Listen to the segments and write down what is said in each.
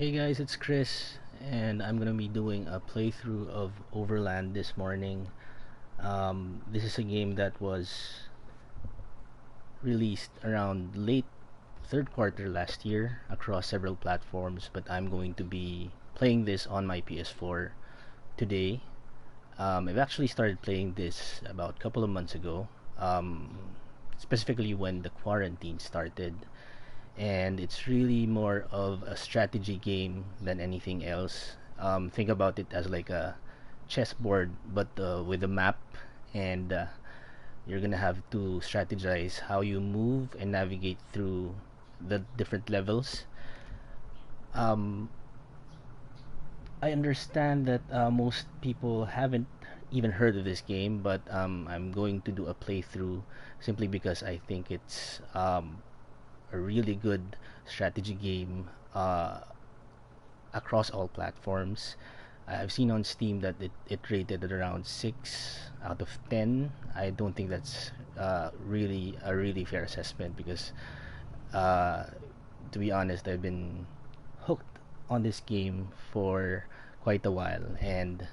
Hey guys, it's Chris, and I'm gonna be doing a playthrough of Overland this morning. This is a game that was released around late third quarter last year across several platforms, but I'm going to be playing this on my PS4 today. I've actually started playing this about a couple of months ago, um, specifically when the quarantine started, and it's really more of a strategy game than anything else. Think about it as like a chessboard, but with a map, and you're gonna have to strategize how you move and navigate through the different levels. Um, I understand that most people haven't even heard of this game, but I'm going to do a playthrough simply because I think it's a really good strategy game across all platforms. I've seen on Steam that it rated at around 6 out of 10. I don't think that's really a really fair assessment because, uh, to be honest, I've been hooked on this game for quite a while. And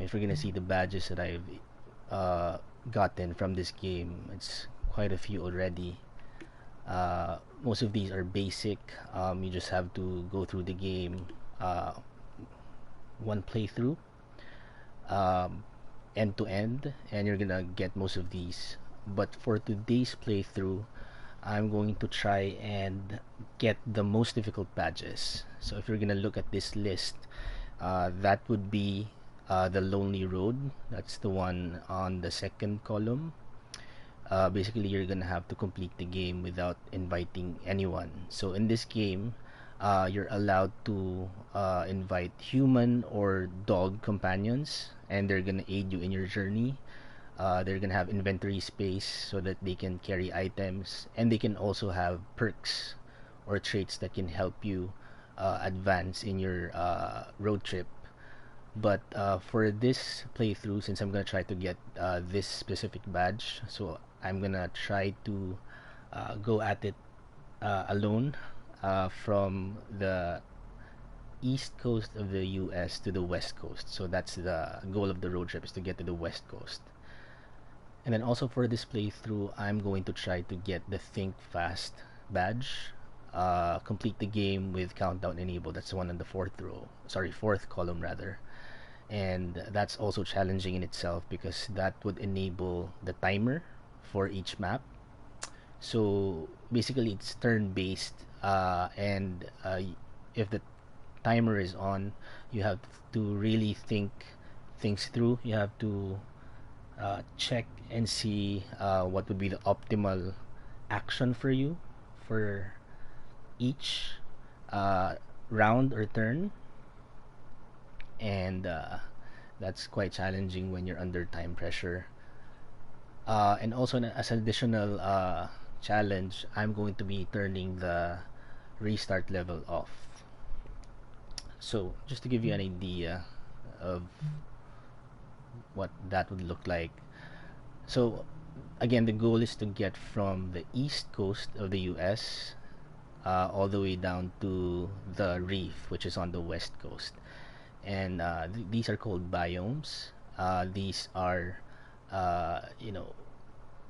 if we're gonna see the badges that I've uh, gotten from this game, it's quite a few already. Most of these are basic. You just have to go through the game uh, one playthrough, um, end to end, and you're gonna get most of these. But for today's playthrough, I'm going to try and get the most difficult badges. So if you're gonna look at this list, that would be the Lonely Road. That's the one on the second column. Basically, you're gonna have to complete the game without inviting anyone. So in this game, you're allowed to invite human or dog companions, and they're gonna aid you in your journey. They're gonna have inventory space so that they can carry items, and they can also have perks or traits that can help you advance in your road trip. But for this playthrough, since I'm gonna try to get this specific badge, so I'm gonna try to go at it alone from the east coast of the US to the west coast. So that's the goal of the road trip, is to get to the west coast. And then also for this playthrough, I'm going to try to get the Think Fast badge. Complete the game with countdown enabled. That's the one on the fourth column rather. And that's also challenging in itself because that would enable the timer for each map. So basically, it's turn based, and if the timer is on, you have to really think things through. You have to check and see what would be the optimal action for you for each uh, round or turn, and that's quite challenging when you're under time pressure. And also, as an additional challenge, I'm going to be turning the restart level off. So, just to give you an idea of what that would look like. So, again, the goal is to get from the east coast of the US all the way down to the reef, which is on the west coast. And these are called biomes. These are, you know,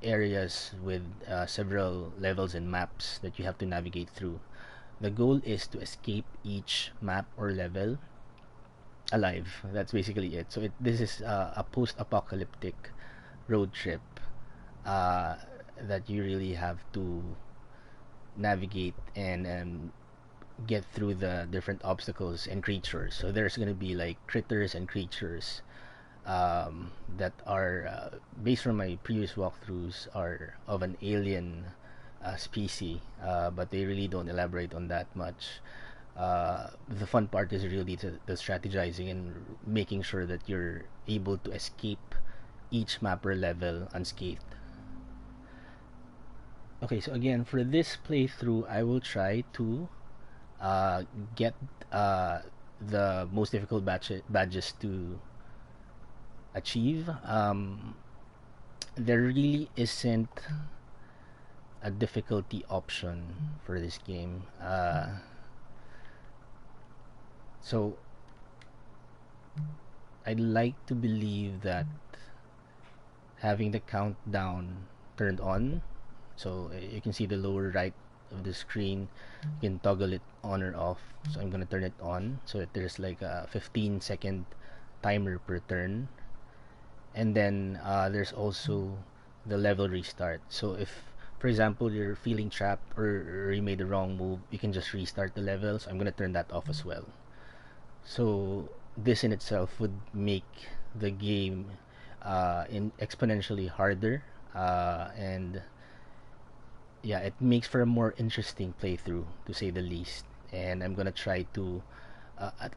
areas with several levels and maps that you have to navigate through. The goal is to escape each map or level alive. That's basically it. So this is a post-apocalyptic road trip uh, that you really have to navigate and get through the different obstacles and creatures. So there's gonna be like critters and creatures that are based from my previous walkthroughs are of an alien species, but they really don't elaborate on that much. The fun part is really the strategizing and making sure that you're able to escape each mapper level unscathed. Okay, so again, for this playthrough, I will try to uh, get uh, the most difficult badges to achieve. There really isn't a difficulty option for this game. So I'd like to believe that having the countdown turned on, so you can see the lower right of the screen, you can toggle it on or off. So I'm gonna turn it on so that there's like a 15-second timer per turn. And then there's also the level restart. So if, for example, you're feeling trapped or you made the wrong move, you can just restart the level. So I'm gonna turn that off as well. So this in itself would make the game in exponentially harder, and yeah, it makes for a more interesting playthrough, to say the least. And I'm gonna try to, uh, at,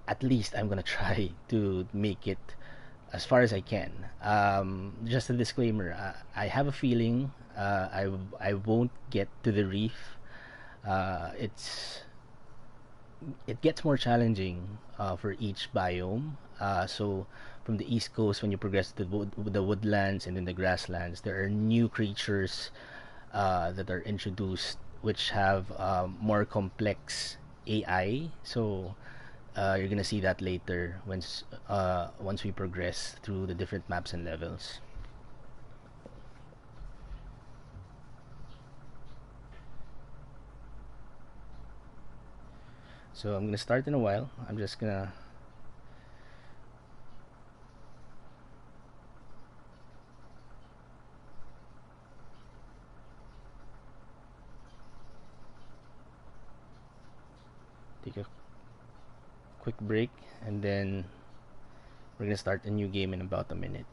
at least I'm gonna try to make it as far as I can. Just a disclaimer: I have a feeling I won't get to the reef. It's it gets more challenging for each biome. So from the east coast, when you progress to the woodlands and then the grasslands, there are new creatures that are introduced, which have more complex AI. So you're gonna see that later once we progress through the different maps and levels. So I'm gonna start in a while. I'm just gonna take a quick break, and then we're gonna start a new game in about a minute.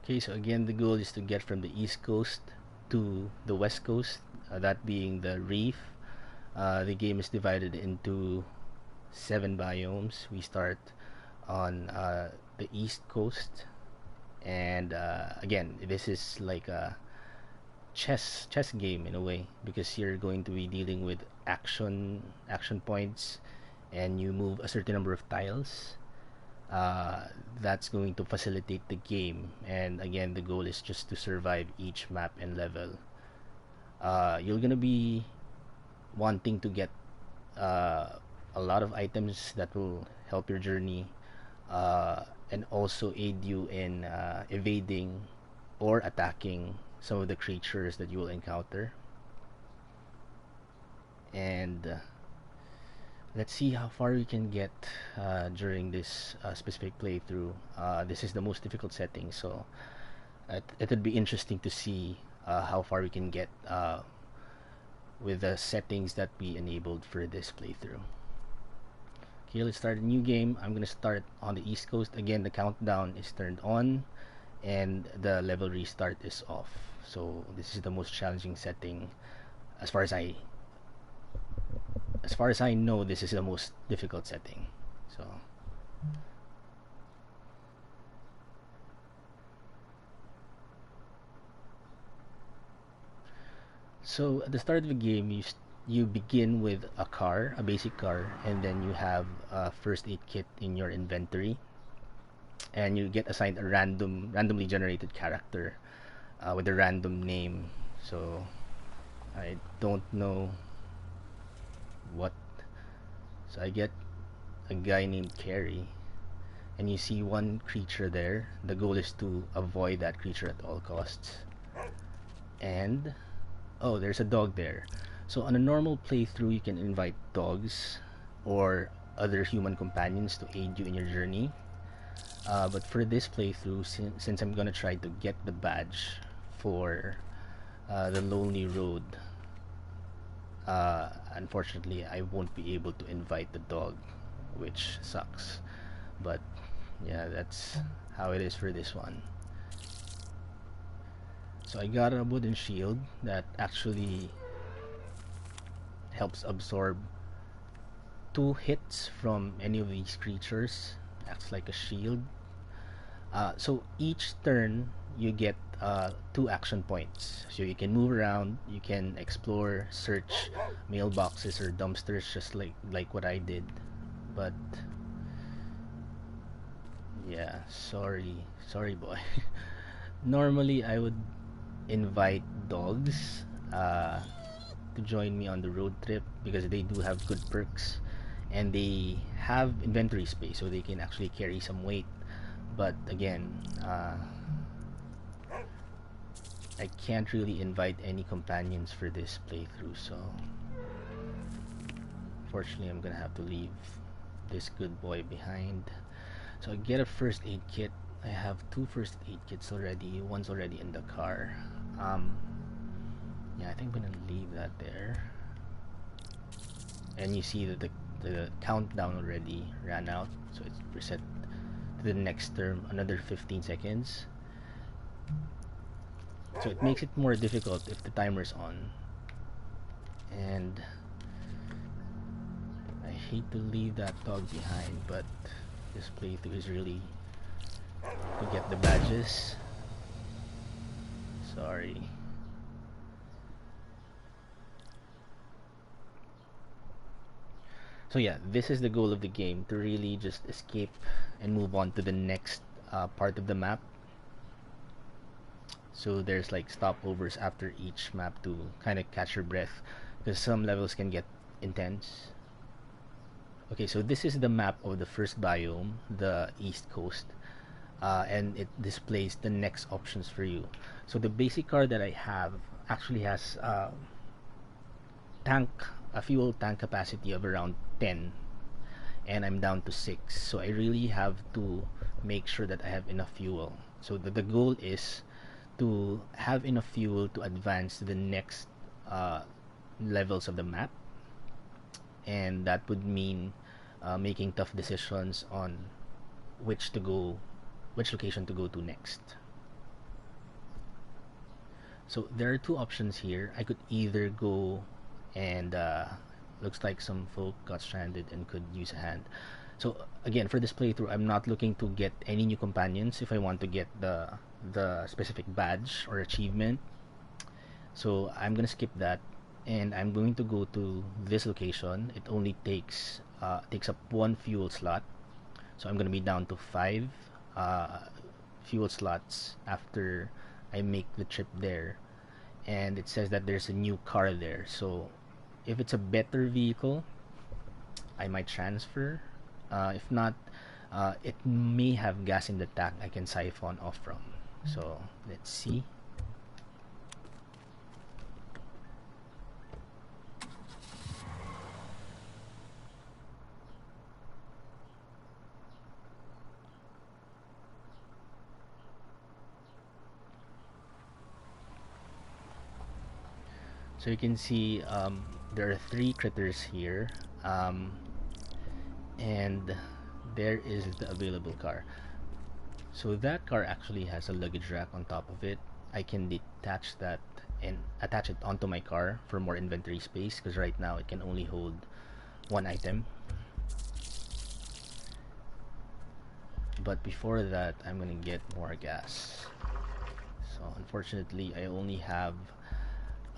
Okay, so again, the goal is to get from the east coast to the west coast, that being the reef. The game is divided into 7 biomes. We start on the east coast, and again, this is like a chess game in a way, because you're going to be dealing with action points, and you move a certain number of tiles. That's going to facilitate the game, and again, the goal is just to survive each map and level. You're gonna be wanting to get uh, a lot of items that will help your journey, and also aid you in evading or attacking some of the creatures that you will encounter. And let's see how far we can get during this specific playthrough. This is the most difficult setting, so it would be interesting to see how far we can get with the settings that we enabled for this playthrough. Okay, let's start a new game. I'm gonna start on the east coast. Again, the countdown is turned on and the level restart is off. So this is the most challenging setting as far as I know. This is the most difficult setting. So at the start of the game, you begin with a car, a basic car, and then you have a first aid kit in your inventory, and you get assigned a randomly generated character with a random name. So I don't know what. So I get a guy named Carrie, and you see one creature there. The goal is to avoid that creature at all costs. And oh, there's a dog there. So on a normal playthrough, you can invite dogs or other human companions to aid you in your journey. But for this playthrough, since I'm gonna try to get the badge for the lonely road, unfortunately I won't be able to invite the dog, which sucks. But yeah, that's how it is for this one. So I got a wooden shield that actually helps absorb 2 hits from any of these creatures. Acts like a shield. So each turn you get 2 action points. So you can move around, you can explore, search mailboxes or dumpsters, just like what I did. But yeah, sorry boy. Normally I would invite dogs to join me on the road trip because they do have good perks and they have inventory space, so they can actually carry some weight. But again, I can't really invite any companions for this playthrough, so fortunately I'm gonna have to leave this good boy behind. So I get a first aid kit. I have 2 first aid kits already. One's already in the car. Yeah, I think I'm gonna leave that there. And you see that the countdown already ran out, so it's reset to the next term, another 15 seconds. So it makes it more difficult if the timer's on. And I hate to leave that dog behind, but this playthrough is really to get the badges. Sorry. So yeah, this is the goal of the game, to really just escape and move on to the next part of the map. So there's like stopovers after each map to kind of catch your breath, because some levels can get intense. Okay, so this is the map of the first biome, the East Coast, and it displays the next options for you. So the basic car that I have actually has a fuel tank capacity of around 10, and I'm down to 6. So I really have to make sure that I have enough fuel. So the goal is to have enough fuel to advance to the next levels of the map, and that would mean making tough decisions on which location to go to next. So there are 2 options here. I could either go and looks like some folk got stranded and could use a hand. So again, for this playthrough, I'm not looking to get any new companions if I want to get the specific badge or achievement. So I'm gonna skip that, and I'm going to go to this location. It only takes up 1 fuel slot, so I'm gonna be down to 5 fuel slots after I make the trip there. And it says that there's a new car there, so if it's a better vehicle, I might transfer. If not, it may have gas in the tank I can siphon off from. So let's see. So you can see there are 3 critters here, and there is the available car. So that car actually has a luggage rack on top of it. I can detach that and attach it onto my car for more inventory space, because right now it can only hold 1 item. But before that, I'm gonna get more gas. So unfortunately, I only have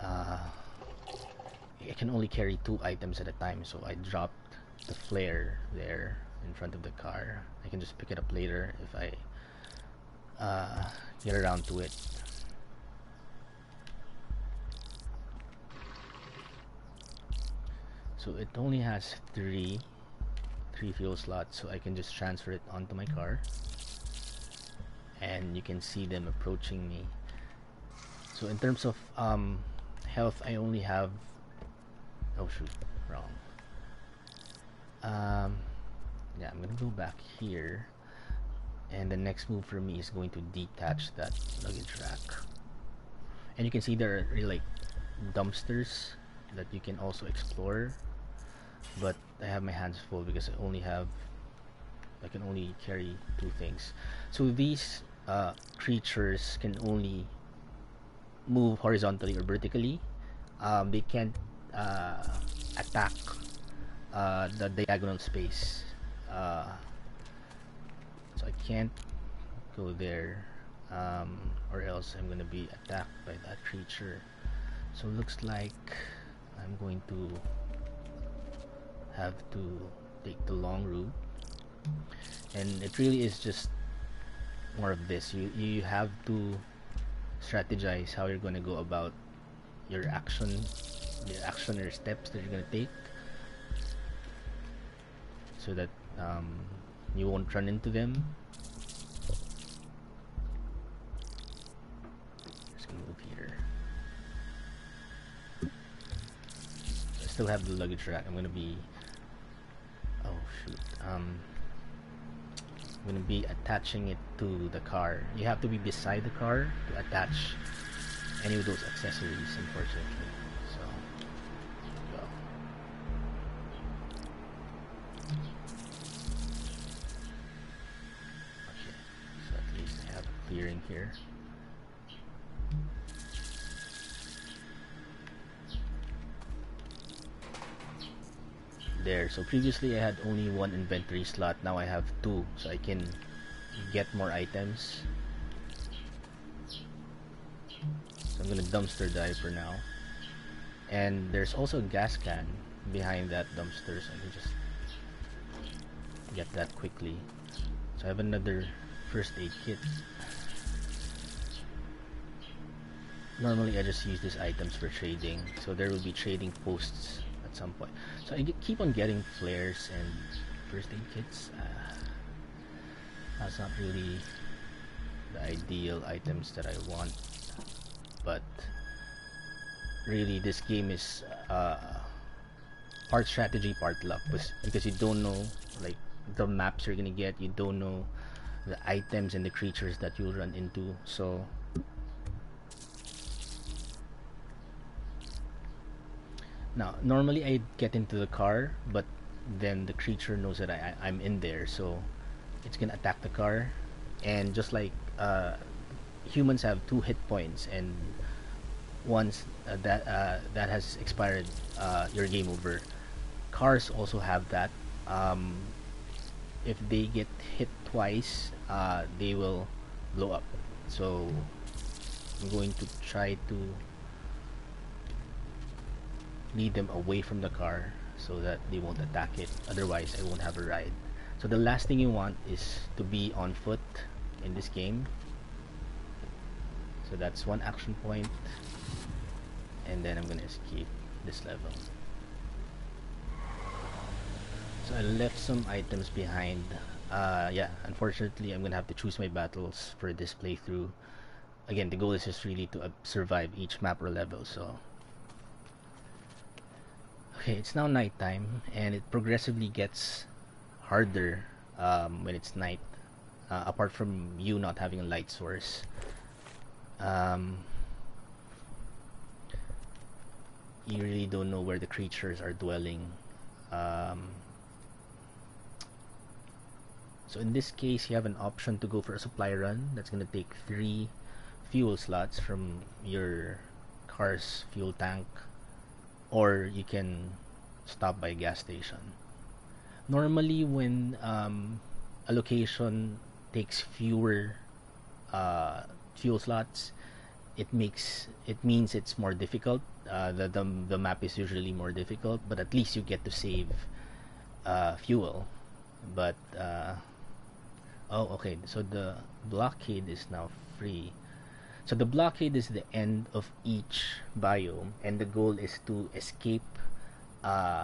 I can only carry 2 items at a time, so I dropped the flare there in front of the car. I can just pick it up later if I get around to it. So it only has 3 fuel slots, so I can just transfer it onto my car, and you can see them approaching me. So in terms of health, I only have, oh shoot, wrong. Yeah, I'm gonna go back here, and the next move for me is going to detach that luggage rack. And you can see there are really like dumpsters that you can also explore, but I have my hands full because I can only carry two things. So these creatures can only move horizontally or vertically. They can't uh, attack the diagonal space. Uh, so I can't go there, or else I'm gonna be attacked by that creature. So looks like I'm going to have to take the long route, and it really is just more of this. You have to strategize how you're gonna go about your action or steps that you're gonna take, so that you won't run into them. Just gonna move here. I still have the luggage rack. I'm gonna be I'm gonna be attaching it to the car. You have to be beside the car to attach any of those accessories, unfortunately. So go. Okay, so at least I have a clearing here. There, so previously I had only one inventory slot, now I have two, so I can get more items. So I'm gonna dumpster dive for now. And there's also a gas can behind that dumpster, so I can just get that quickly. So I have another first aid kit. Normally I just use these items for trading, so there will be trading posts at some point. So I keep on getting flares and first aid kits. That's not really the ideal items that I want, but really this game is part strategy, part luck, because you don't know like the maps you're gonna get, you don't know the items and the creatures that you'll run into. So now normally I get into the car, but then the creature knows that I'm in there, so it's gonna attack the car. And just like humans have 2 hit points, and once that has expired, your game over. Cars also have that. If they get hit twice, they will blow up. So I'm going to try to lead them away from the car so that they won't attack it, otherwise I won't have a ride. So the last thing you want is to be on foot in this game. So that's one action point, and then I'm gonna escape this level. So I left some items behind. Yeah, unfortunately I'm gonna have to choose my battles for this playthrough. Again, the goal is just really to survive each map or level. So okay, it's now nighttime, and it progressively gets harder when it's night, apart from you not having a light source. You really don't know where the creatures are dwelling. So in this case, you have an option to go for a supply run. That's going to take 3 fuel slots from your car's fuel tank, or you can stop by a gas station. Normally when a location takes fewer fuel slots, it means it's more difficult. The map is usually more difficult, but at least you get to save fuel. But oh, okay, so the blockade is now free. So the blockade is the end of each biome, and the goal is to escape that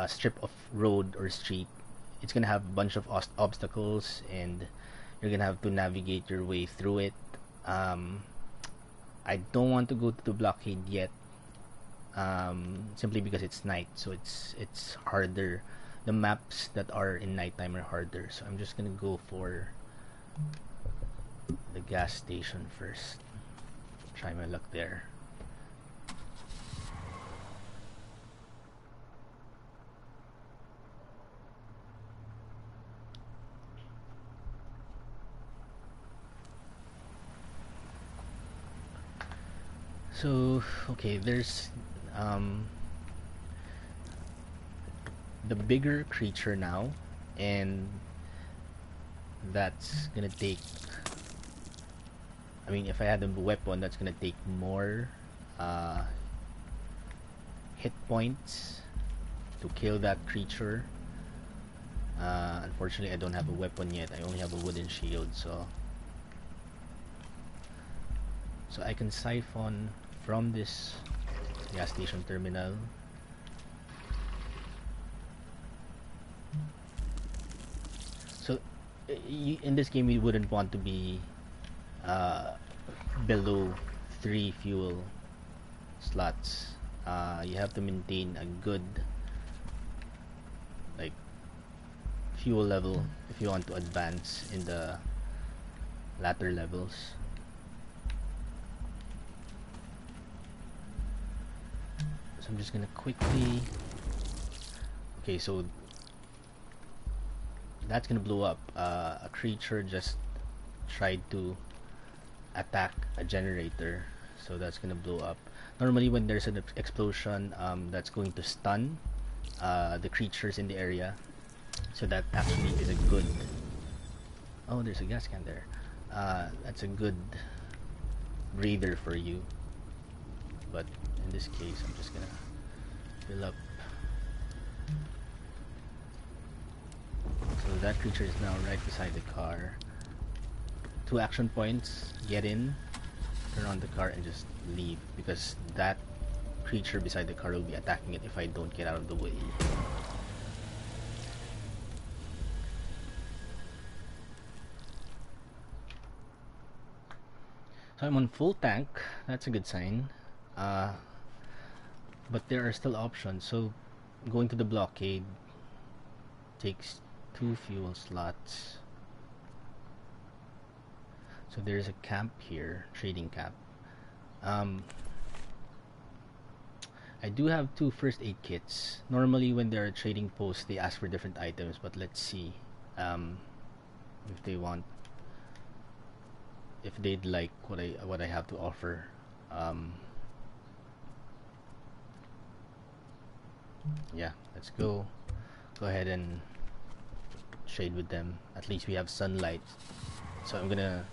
strip of road or street. It's gonna have a bunch of obstacles, and you're gonna have to navigate your way through it. I don't want to go to the blockade yet, simply because it's night, so it's harder. The maps that are in nighttime are harder, so I'm just gonna go for the gas station first. Try my luck there. So, okay, there's the bigger creature now, and that's gonna take, I mean, if I had a weapon, that's gonna take more uh, hit points to kill that creature. Unfortunately, I don't have a weapon yet. I only have a wooden shield, so I can siphon from this gas station terminal. So in this game, you wouldn't want to be below 3 fuel slots. You have to maintain a good like fuel level if you want to advance in the latter levels. So I'm just gonna quickly, okay, so that's gonna blow up. A creature just tried to attack a generator, so that's gonna blow up. Normally when there's an explosion, that's going to stun the creatures in the area, so that actually is a good, oh, there's a gas can there. That's a good breather for you, but in this case I'm just gonna fill up. So that creature is now right beside the car. 2 action points: get in, turn on the car, and just leave, because that creature beside the car will be attacking it if I don't get out of the way. So I'm on full tank. That's a good sign. But there are still options. So going to the blockade takes 2 fuel slots. So there's a camp here, trading camp. I do have 2 first aid kits. Normally when there are trading posts, they ask for different items, but let's see if they want, if they'd like what I have to offer. Yeah, let's go ahead and trade with them. At least we have sunlight, so I'm gonna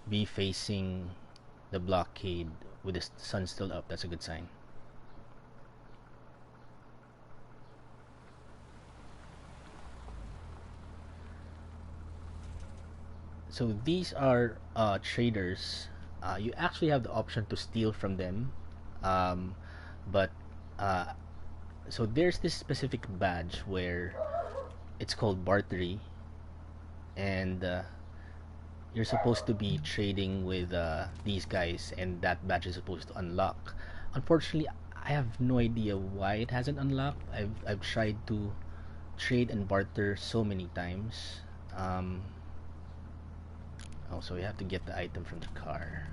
be facing the blockade with the sun still up. That's a good sign. So these are traders. You actually have the option to steal from them, but so there's this specific badge where it's called bartery, and you're supposed to be trading with these guys, and that badge is supposed to unlock. Unfortunately, I have no idea why it hasn't unlocked. I've tried to trade and barter so many times. Oh, so we have to get the item from the car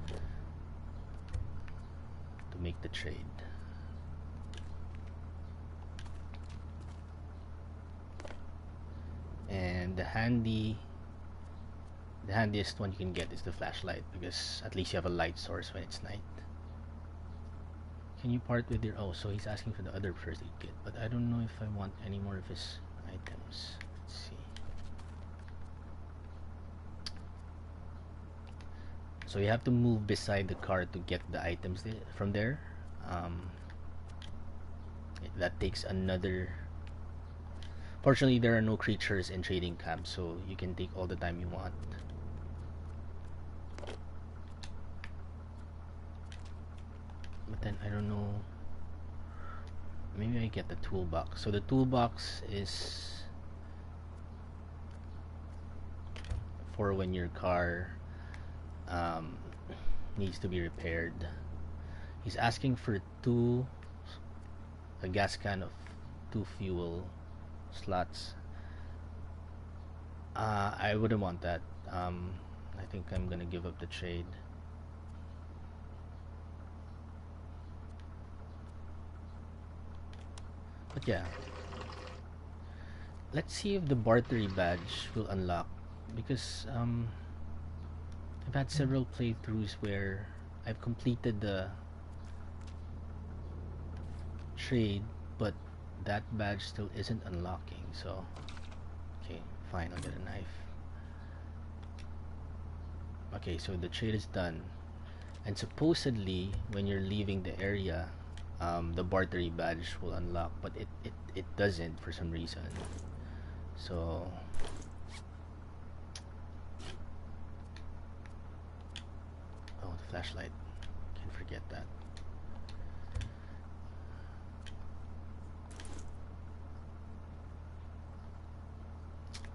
to make the trade. And the handiest one you can get is the flashlight, because at least you have a light source when it's night. Can you part with your, oh, so he's asking for the other first aid kit, but I don't know if I want any more of his items. Let's see. So you have to move beside the car to get the items from there. That takes another. Fortunately, there are no creatures in trading camp, so you can take all the time you want. But then I don't know. Maybe I get the toolbox. So the toolbox is for when your car needs to be repaired. He's asking for a gas can of 2 fuel slots. I wouldn't want that. I think I'm gonna give up the trade. But yeah, let's see if the bartery badge will unlock, because I've had several playthroughs where I've completed the trade, but that badge still isn't unlocking. So, okay, fine, I'll get a knife. Okay, so the trade is done, and supposedly when you're leaving the area, the bartery badge will unlock, but it doesn't for some reason. So oh, the flashlight, can't forget that.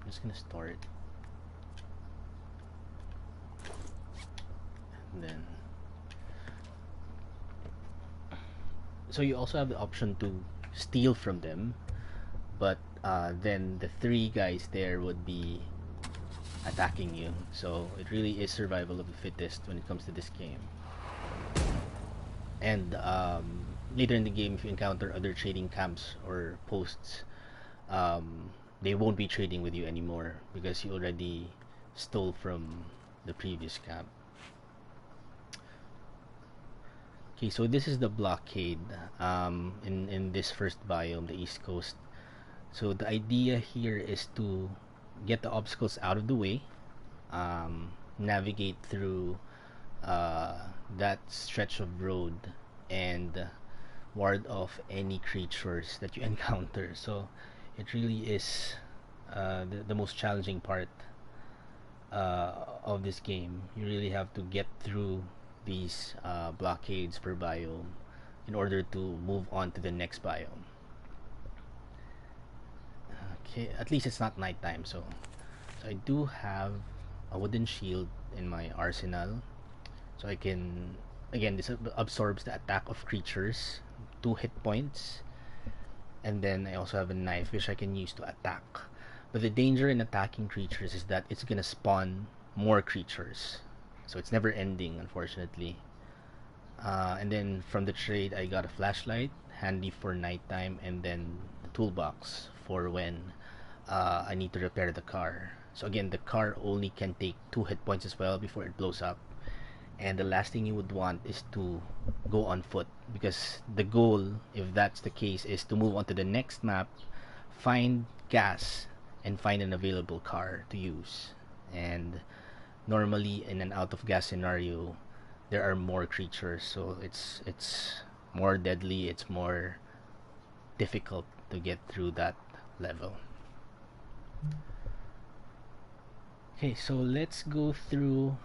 I'm just gonna store it, and then so you also have the option to steal from them, but then the three guys there would be attacking you. So it really is survival of the fittest when it comes to this game. And later in the game, if you encounter other trading camps or posts, they won't be trading with you anymore because you already stole from the previous camp. Okay, so this is the blockade in this first biome, the East Coast. So the idea here is to get the obstacles out of the way, navigate through that stretch of road, and ward off any creatures that you encounter. So it really is the most challenging part of this game. You really have to get through these blockades per biome in order to move on to the next biome. Okay, at least it's not nighttime. So I do have a wooden shield in my arsenal, so I can, again, this absorbs the attack of creatures, 2 hit points, and then I also have a knife which I can use to attack. But the danger in attacking creatures is that it's gonna spawn more creatures, so it's never ending, unfortunately. And then from the trade, I got a flashlight, handy for nighttime, and then the toolbox for when I need to repair the car. So again, the car only can take 2 hit points as well before it blows up. And the last thing you would want is to go on foot, because the goal, if that's the case, is to move on to the next map, find gas, and find an available car to use. And normally in an out of gas scenario, there are more creatures, so it's more deadly, it's more difficult to get through that level. Okay, so let's go through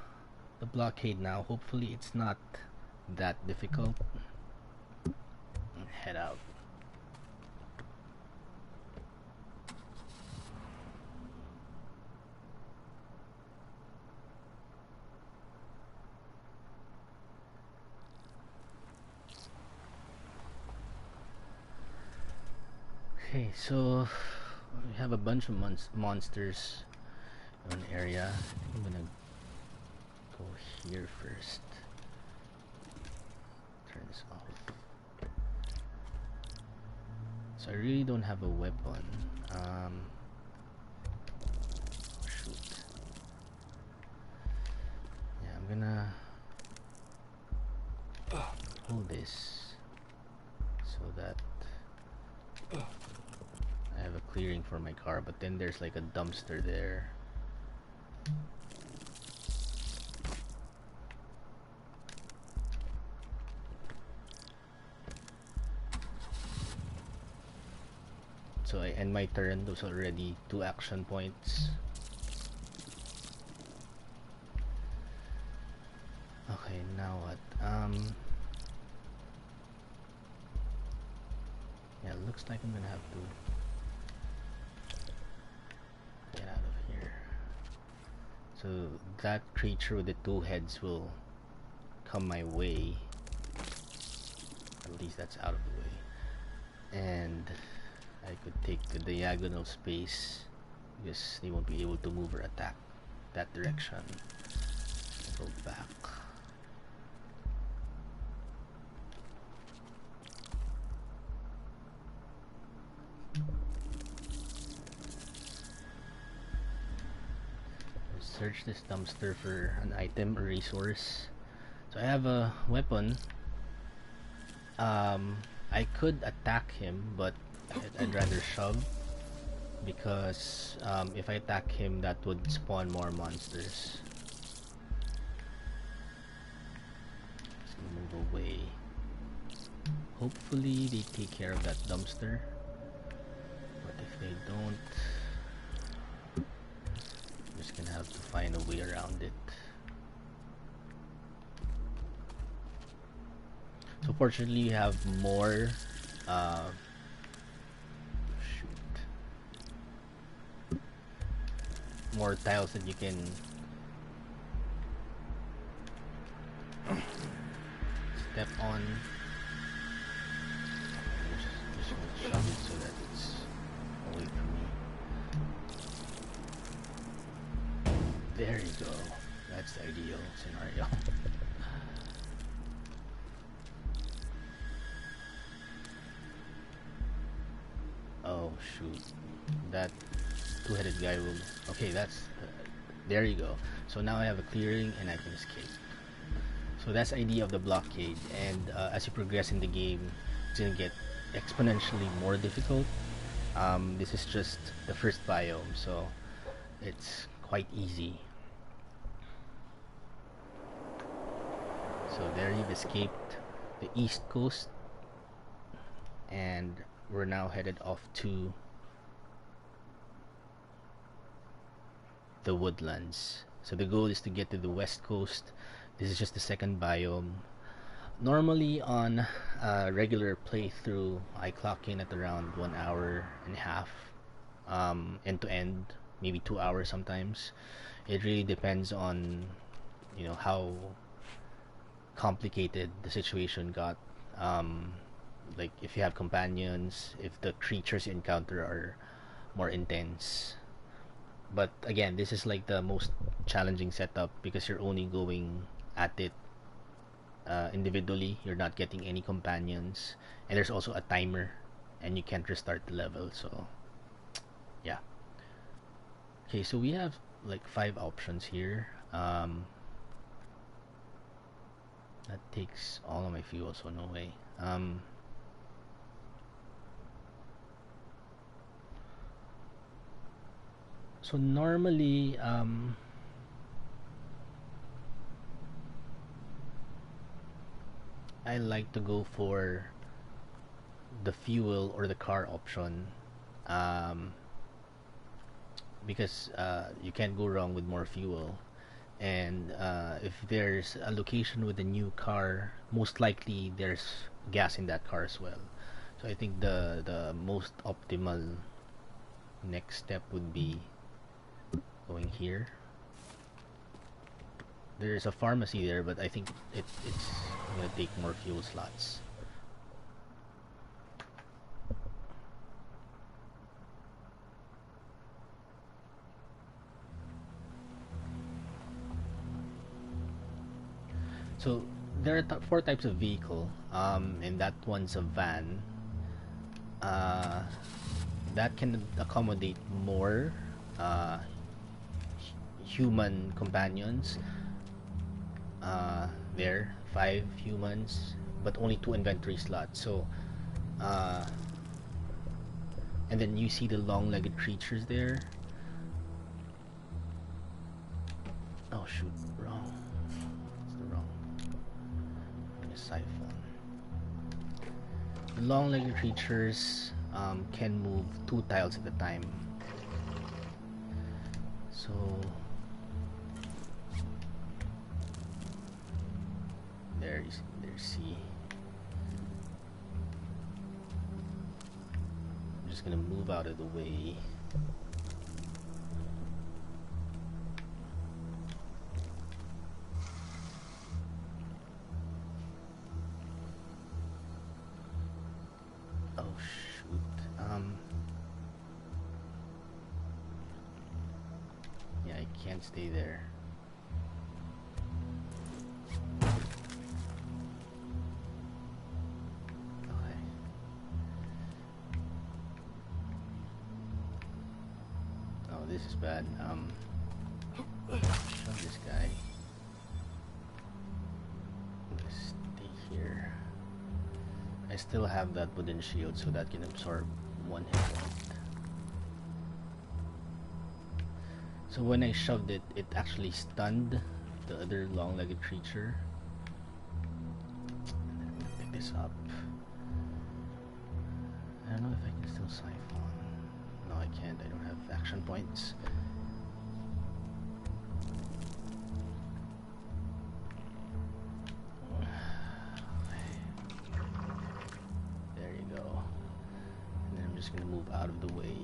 the blockade now. Hopefully it's not that difficult. Head out. Okay, so we have a bunch of monsters in an area. I'm gonna go here first. Turn this off. So I really don't have a weapon. Shoot. Yeah, I'm gonna hold this so that I have a clearing for my car, but then there's like a dumpster there. So I end my turn. Those are already 2 action points. Okay, now what? Yeah, looks like I'm gonna have to get out of here. So that creature with the 2 heads will come my way. At least that's out of the way. And I could take the diagonal space because they won't be able to move or attack that direction. go back. Search this dumpster for an item or resource. So I have a weapon. I could attack him, but I'd rather shove, because if I attack him, that would spawn more monsters. Just move away. Hopefully they take care of that dumpster, but if they don't, I'm just gonna have to find a way around it. So fortunately, we have more more tiles that you can step on. Just gonna shove it so that it's away from me. There you go. That's the ideal scenario. Oh shoot, that two-headed guy will... Okay, that's... there you go. So now I have a clearing and I can escape. So that's the idea of the blockade, and as you progress in the game, it's gonna get exponentially more difficult. This is just the first biome, so it's quite easy. So there you've escaped the east coast, and we're now headed off to the woodlands. So the goal is to get to the west coast. This is just the second biome. Normally on a regular playthrough, I clock in at around 1 hour and a half, end to end, maybe 2 hours sometimes. It really depends on, you know, how complicated the situation got. Like if you have companions, if the creatures you encounter are more intense. But again, this is like the most challenging setup because you're only going at it individually. You're not getting any companions, and there's also a timer, and you can't restart the level. So yeah. Okay, so we have like 5 options here. That takes all of my fuel, so no way. So normally, I like to go for the fuel or the car option, because you can't go wrong with more fuel. And if there's a location with a new car, most likely there's gas in that car as well. So I think the most optimal next step would be going here. There's a pharmacy there, but I think it's gonna take more fuel slots. So there are 4 types of vehicle, and that one's a van. That can accommodate more human companions. There, 5 humans, but only 2 inventory slots. So, and then you see the long-legged creatures there. Oh shoot, wrong. It's the wrong. Siphon. The long-legged creatures can move 2 tiles at a time. So there's C. I'm just gonna move out of the way. Oh shoot. Yeah, I can't stay there. this is bad. Shove this guy. Stay here. I still have that wooden shield, so that can absorb 1 hit point. So when I shoved it, it actually stunned the other long-legged creature. Pick this up. I don't know if I can still siphon. No, I can't. I don't have action points. There you go. And then I'm just gonna move out of the way.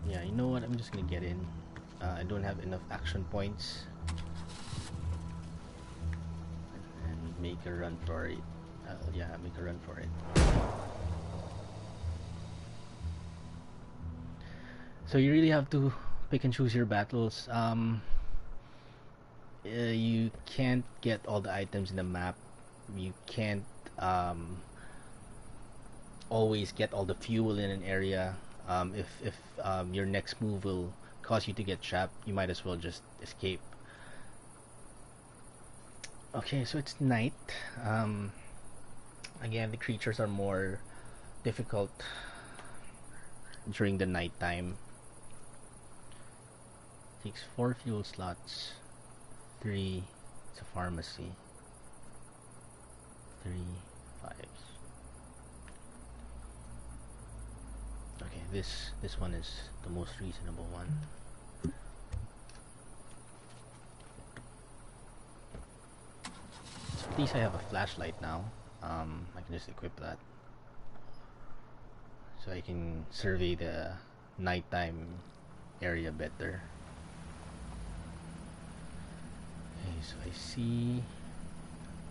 Yeah, you know what? I'm just gonna get in. I don't have enough action points. And make a run for it. Yeah, make a run for it. So you really have to pick and choose your battles. You can't get all the items in the map. You can't always get all the fuel in an area. If your next move will cause you to get trapped, you might as well just escape. Okay, so it's night. Again, the creatures are more difficult during the night time. Takes 4 fuel slots. 3. It's a pharmacy. 3 5s. Okay, this one is the most reasonable one. So at least I have a flashlight now. I can just equip that, so I can survey the nighttime area better. Okay, so I see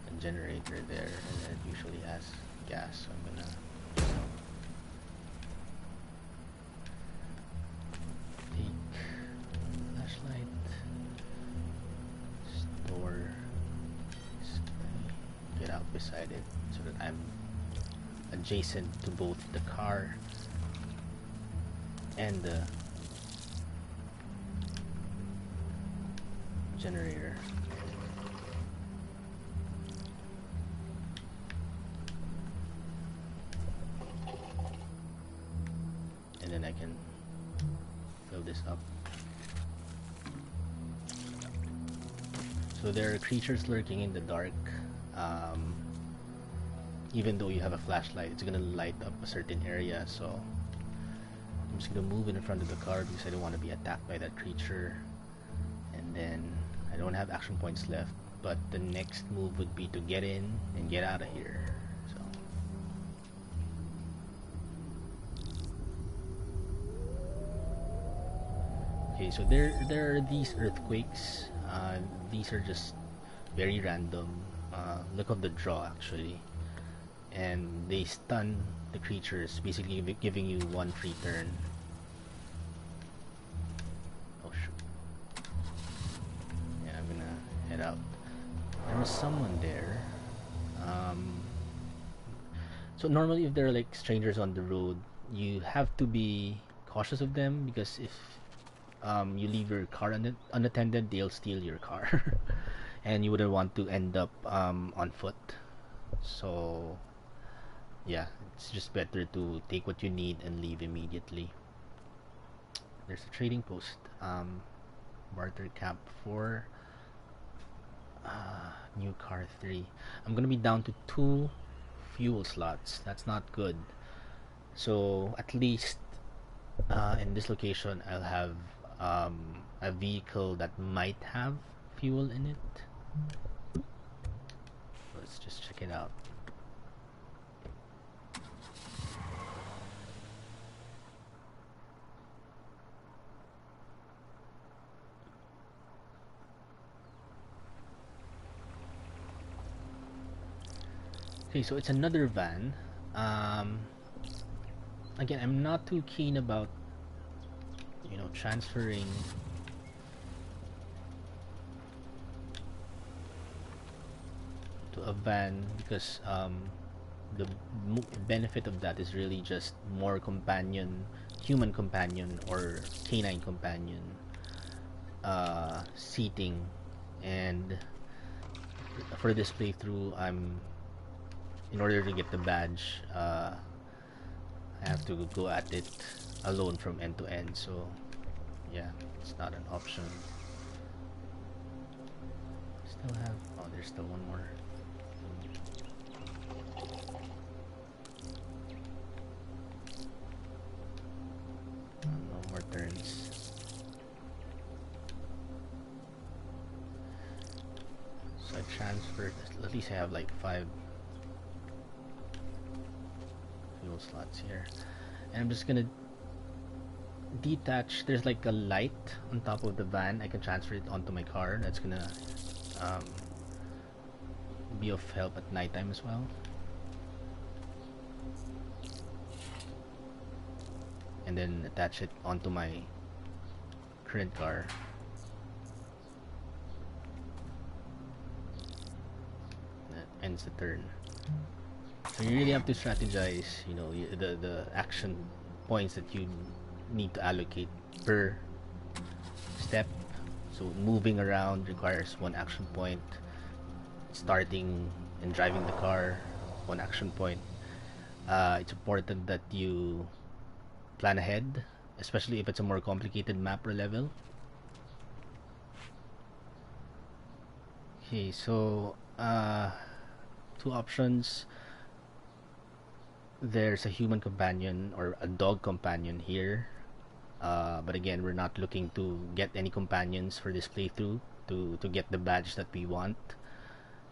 a generator there, and it usually has gas, so I'm gonna take flashlight, store this guy, get out beside it so that I'm adjacent to both the car and the generator. And then I can fill this up. So there are creatures lurking in the dark. Even though you have a flashlight, it's gonna light up a certain area, so I'm just gonna move in front of the car because I don't want to be attacked by that creature. And then I don't have action points left, but the next move would be to get in and get out of here. So okay, so there are these earthquakes. These are just very random. Look at the draw actually, and they stun the creatures, basically giving you 1 free turn. Oh shoot. Yeah, I'm gonna head out. There was someone there. So normally if there are like strangers on the road, you have to be cautious of them, because if you leave your car unattended, they'll steal your car. And you wouldn't want to end up on foot. So yeah, it's just better to take what you need and leave immediately. There's a trading post. Barter camp 4. New car 3. I'm gonna be down to 2 fuel slots. That's not good. So at least in this location I'll have a vehicle that might have fuel in it. Let's just check it out. Okay, so it's another van. Again, I'm not too keen about, you know, transferring a van because the benefit of that is really just more human companion or canine companion seating, and for this playthrough, in order to get the badge, I have to go at it alone from end to end. So yeah, it's not an option. Still have, oh, there's still one more. No more turns. So I transferred, at least I have like 5 fuel slots here. And I'm just gonna detach, there's like a light on top of the van. I can transfer it onto my car. That's gonna be of help at nighttime as well. And then attach it onto my current car. That ends the turn. So you really have to strategize, you know, the action points that you need to allocate per step. So moving around requires 1 action point. Starting and driving the car, 1 action point. It's important that you plan ahead, especially if it's a more complicated map or level. Okay, so 2 options. There's a human companion or a dog companion here, but again, we're not looking to get any companions for this playthrough to get the badge that we want.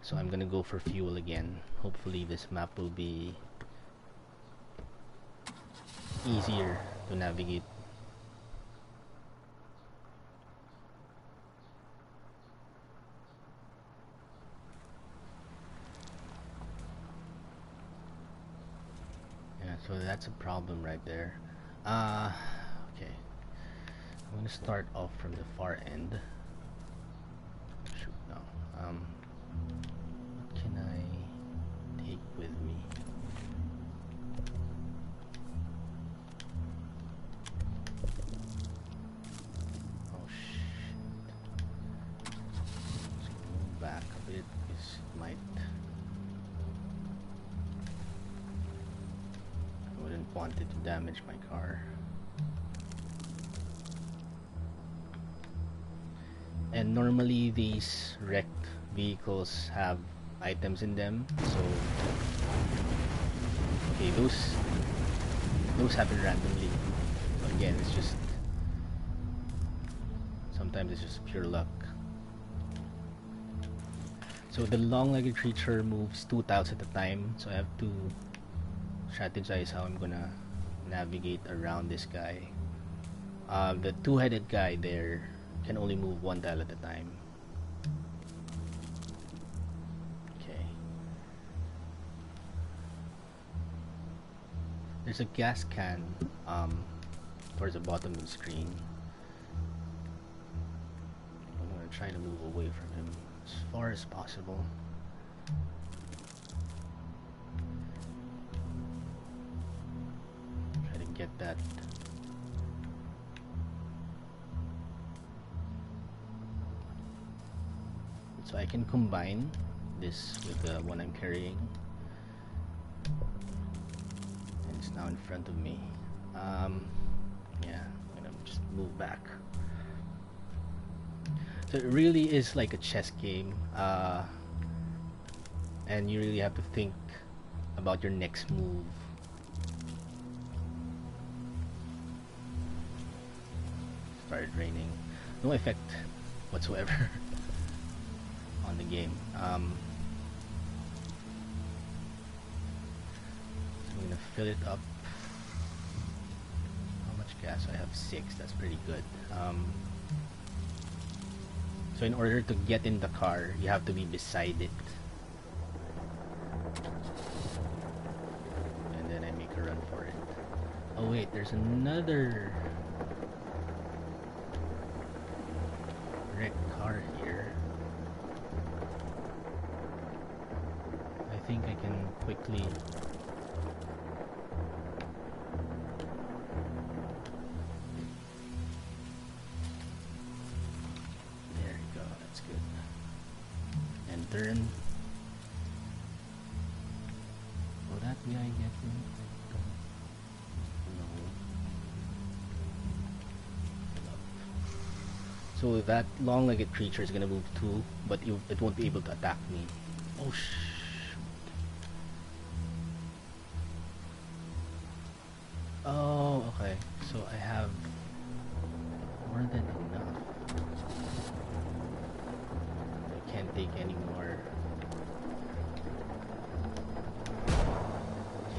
So I'm gonna go for fuel again. Hopefully this map will be easier to navigate. Yeah, so that's a problem right there. Okay. I'm gonna start off from the far end. Shoot, no. What can I take with me? Oh shit. Let's move back a bit because it might. I wouldn't want it to damage my car. And normally these wrecked vehicles have items in them, so okay, those happen randomly. But again, it's just sometimes it's just pure luck. So the long-legged creature moves 2 tiles at a time, so I have to strategize how I'm gonna navigate around this guy. The 2-headed guy there can only move 1 tile at a time. Okay. There's a gas can towards the bottom of the screen. I'm gonna try to move away from him as far as possible. Try to get that. So I can combine this with the one I'm carrying. And it's now in front of me. Yeah, I'm gonna just move back. So it really is like a chess game. And you really have to think about your next move. Started raining. No effect whatsoever on the game. So I'm gonna fill it up. How much gas? I have 6. That's pretty good. So in order to get in the car, you have to be beside it. And then I make a run for it. Oh wait, there's another wrecked car here. think I can quickly... There you go, that's good. And turn. Will that guy get me? No. So that long-legged creature is gonna move too, but it won't be able to attack me. Oh Oh, okay. So I have more than enough. I can't take any more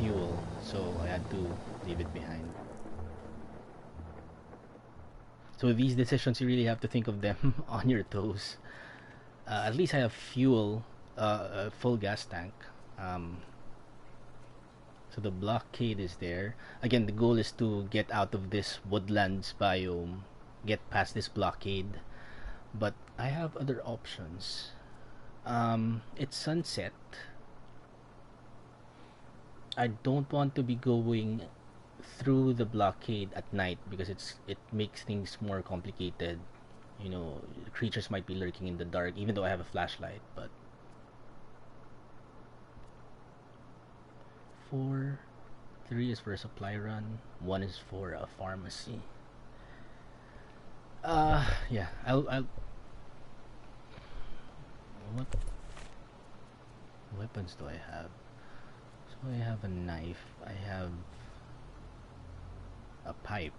fuel, so I had to leave it behind. So these decisions, you really have to think of them on your toes. At least I have fuel, a full gas tank. So the blockade is there. Again, the goal is to get out of this woodlands biome, get past this blockade. But I have other options. It's sunset. I don't want to be going through the blockade at night because it makes things more complicated. You know, creatures might be lurking in the dark, even though I have a flashlight. But 3 is for a supply run, 1 is for a pharmacy. Yeah, I'll what weapons do I have? So I have a knife, I have a pipe.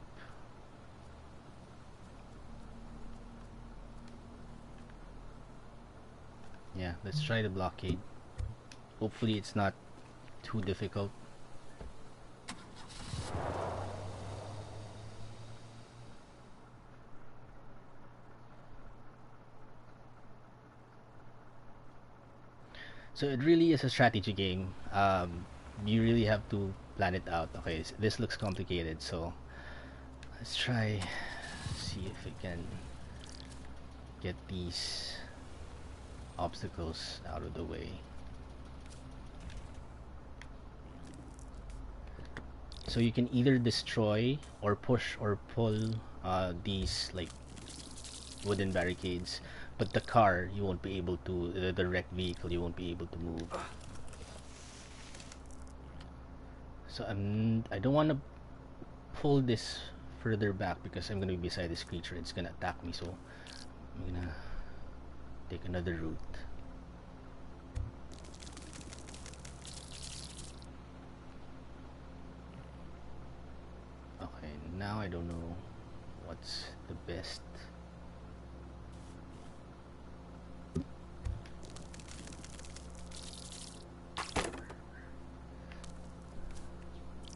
Yeah, let's try the blockade. Hopefully it's not too difficult. So it really is a strategy game. You really have to plan it out. Okay, so this looks complicated, so let's try see if we can get these obstacles out of the way. So you can either destroy or push or pull these like wooden barricades, but the car you won't be able to, the wrecked vehicle you won't be able to move. So I don't want to pull this further back because I'm gonna be beside this creature. It's gonna attack me, so I'm gonna take another route. Okay, now I don't know what's the best.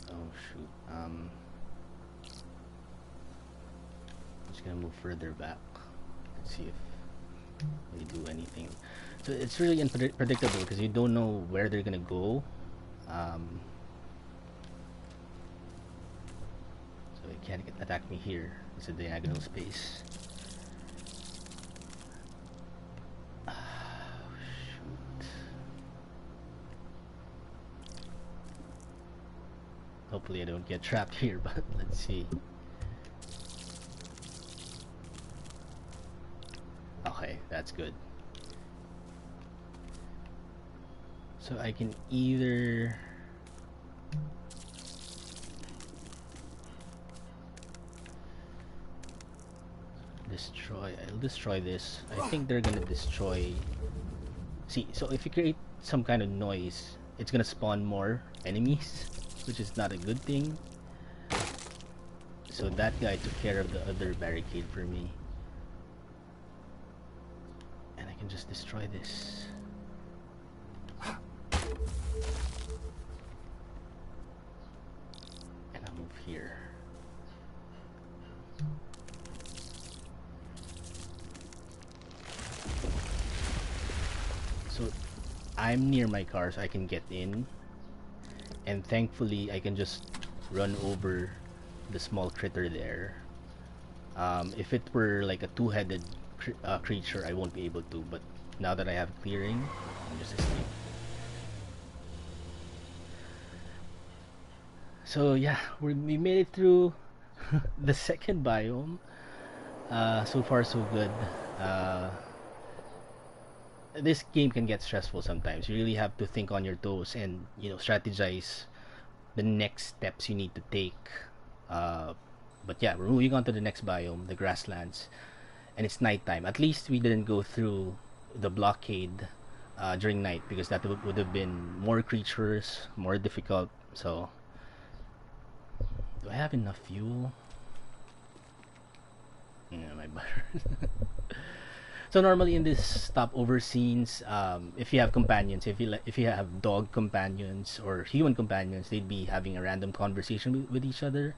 Oh shoot. I'm just gonna move further back. Let's see if they do anything. So it's really unpredictable because you don't know where they're gonna go. So it can't attack me here. It's a diagonal space. Shoot. Hopefully I don't get trapped here, but let's see. Okay, that's good. So I can either I'll destroy this. I think they're gonna destroy. See, so if you create some kind of noise, it's gonna spawn more enemies, which is not a good thing. So that guy took care of the other barricade for me. And I can just destroy this. And I'll move here. So I'm near my car, so I can get in, and thankfully I can just run over the small critter there. If it were like a two-headed creature, I won't be able to, but now that I have clearing, I'll just escape. So yeah, we made it through the second biome. So far so good. Uh, this game can get stressful sometimes. You really have to think on your toes and strategize the next steps you need to take. Uh, but yeah, we're moving on to the next biome, the grasslands, and it's nighttime. At least we didn't go through the blockade during night because that would have been more creatures, more difficult. So, do I have enough fuel? Yeah, my butter. So normally in this stopover scenes, if you have companions, if you have dog companions or human companions, they'd be having a random conversation with each other.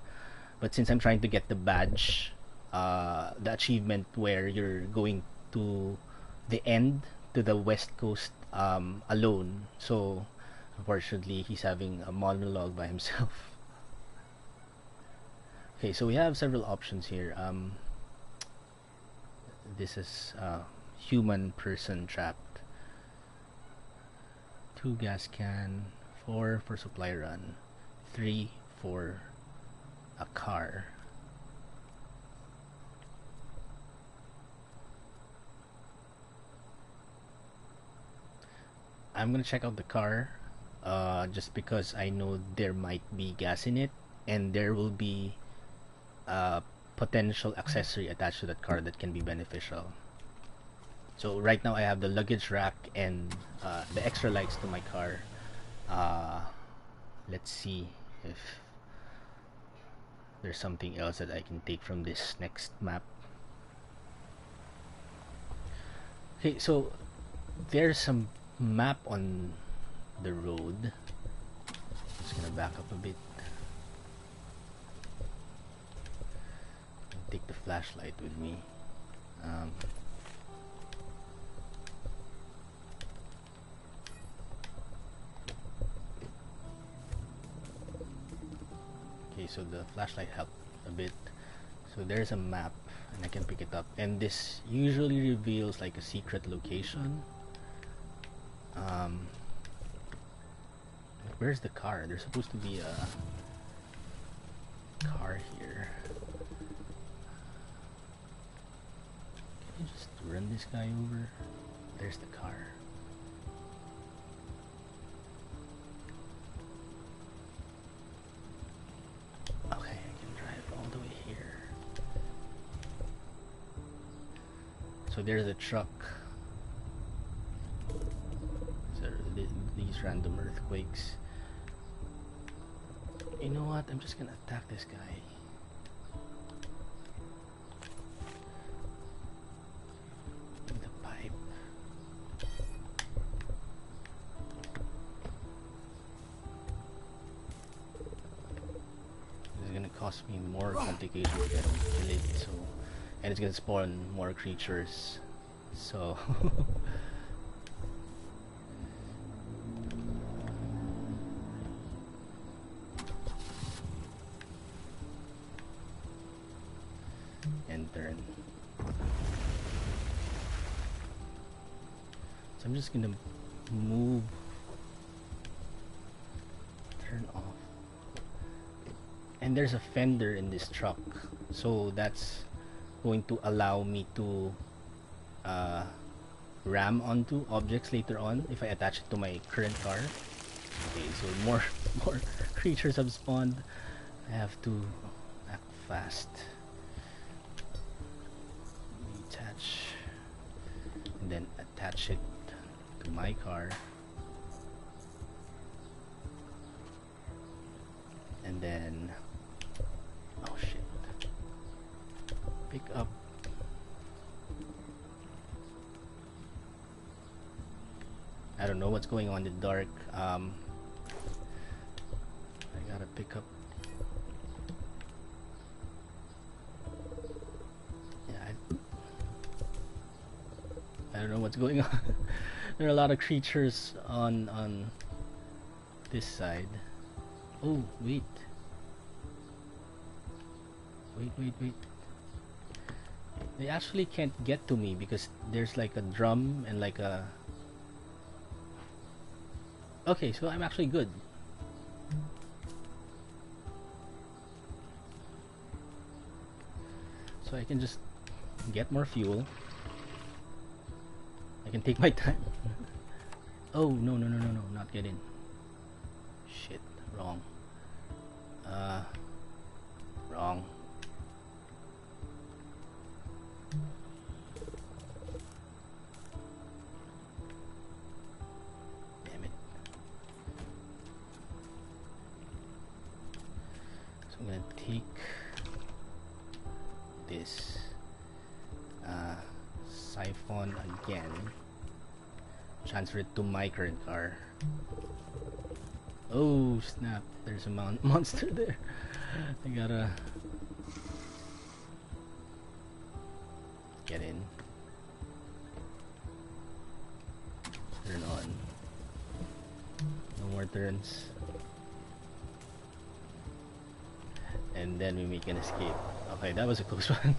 But since I'm trying to get the badge, the achievement where you're going to the end, to the west coast, alone. So unfortunately, he's having a monologue by himself. Okay, so we have several options here. This is human person trapped. 2 gas can, 4 for supply run, 3 for a car. I'm gonna check out the car, just because I know there might be gas in it, and there will be a potential accessory attached to that car that can be beneficial. So right now I have the luggage rack and the extra lights to my car. Uh, let's see if there's something else that I can take from this next map. Okay, so there's some map on the road. Just gonna back up a bit. Take the flashlight with me. Okay, so the flashlight helped a bit. So there's a map and I can pick it up, and this usually reveals like a secret location. Where's the car? There's supposed to be a car here. Can you just run this guy over? There's the car. Okay, I can drive all the way here. So there's a truck. So these random earthquakes. You know what? I'm just gonna attack this guy. The pipe. This is gonna cost me more complications to get him to kill it, so, and it's gonna spawn more creatures. So and turn. So I'm just gonna move, turn off, and there's a fender in this truck, so that's going to allow me to ram onto objects later on if I attach it to my current car. Okay, so more creatures have spawned. I have to act fast. Detach and then attach it to my car, and then oh shit, pick up. I don't know what's going on in the dark. I gotta pick up. Yeah, I don't know what's going on. There are a lot of creatures on this side. Oh wait. Wait. They actually can't get to me because there's like a drum and like a... Okay, so I'm actually good. So I can just get more fuel. I can take my time. Oh, no, no, no, no, no, not get in. Shit, wrong. Wrong. Damn it. So I'm gonna take this siphon again, transfer it to my current car. Oh snap, there's a monster there. I gotta get in, turn on, no more turns, and then we make an escape. Okay, that was a close one.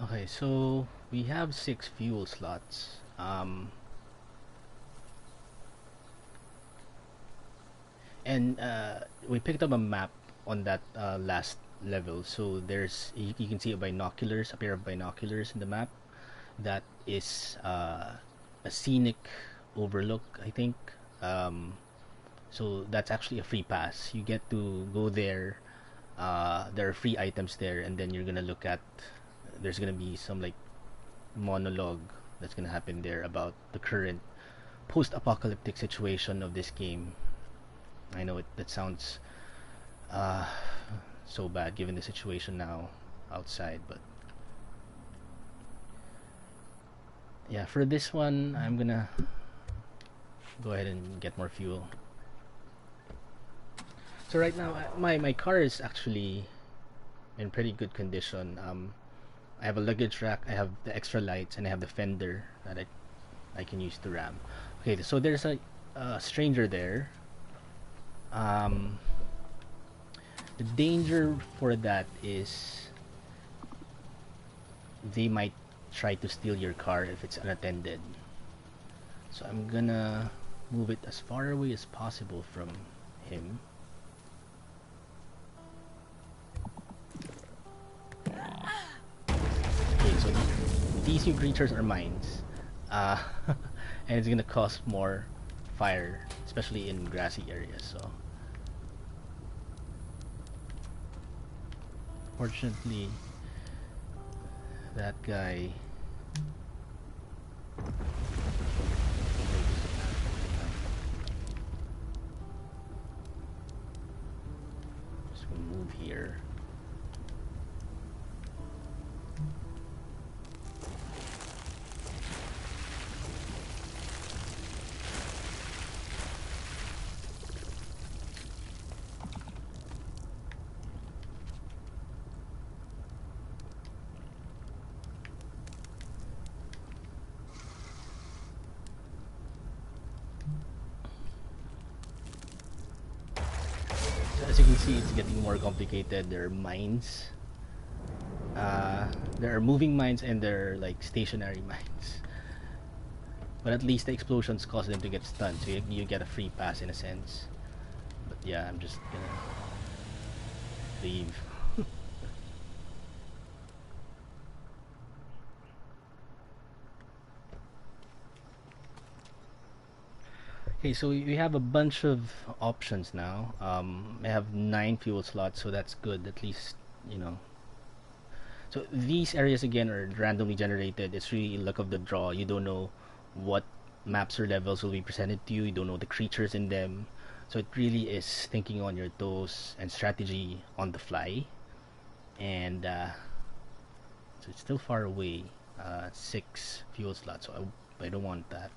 Okay, so we have 6 fuel slots. And we picked up a map on that last level. So you can see a pair of binoculars in the map. That is a scenic overlook, I think. So that's actually a free pass. You get to go there. There are free items there, and then you're gonna look at. There's gonna be some like monologue that's gonna happen there about the current post-apocalyptic situation of this game. I know that sounds uh, so bad given the situation now outside, but yeah, for this one, I'm gonna go ahead and get more fuel. So right now, my car is actually in pretty good condition. I have a luggage rack, I have the extra lights, and I have the fender that I can use to ram. Okay, so there's a stranger there. Um, the danger for that is they might try to steal your car if it's unattended. So I'm gonna move it as far away as possible from him. Okay, so these new creatures are mines. Uh, and it's gonna cause more fire, especially in grassy areas, so fortunately that guy just gonna move here. As you can see, it's getting more complicated. There are mines. There are moving mines and there are like stationary mines. But at least the explosions cause them to get stunned, so you get a free pass in a sense. But yeah, I'm just gonna leave. Okay, so we have a bunch of options now. I have 9 fuel slots, so that's good. At least, you know. So these areas again are randomly generated. It's really luck of the draw. You don't know what maps or levels will be presented to you. You don't know the creatures in them. So it really is thinking on your toes and strategy on the fly. And so it's still far away. 6 fuel slots, so I don't want that.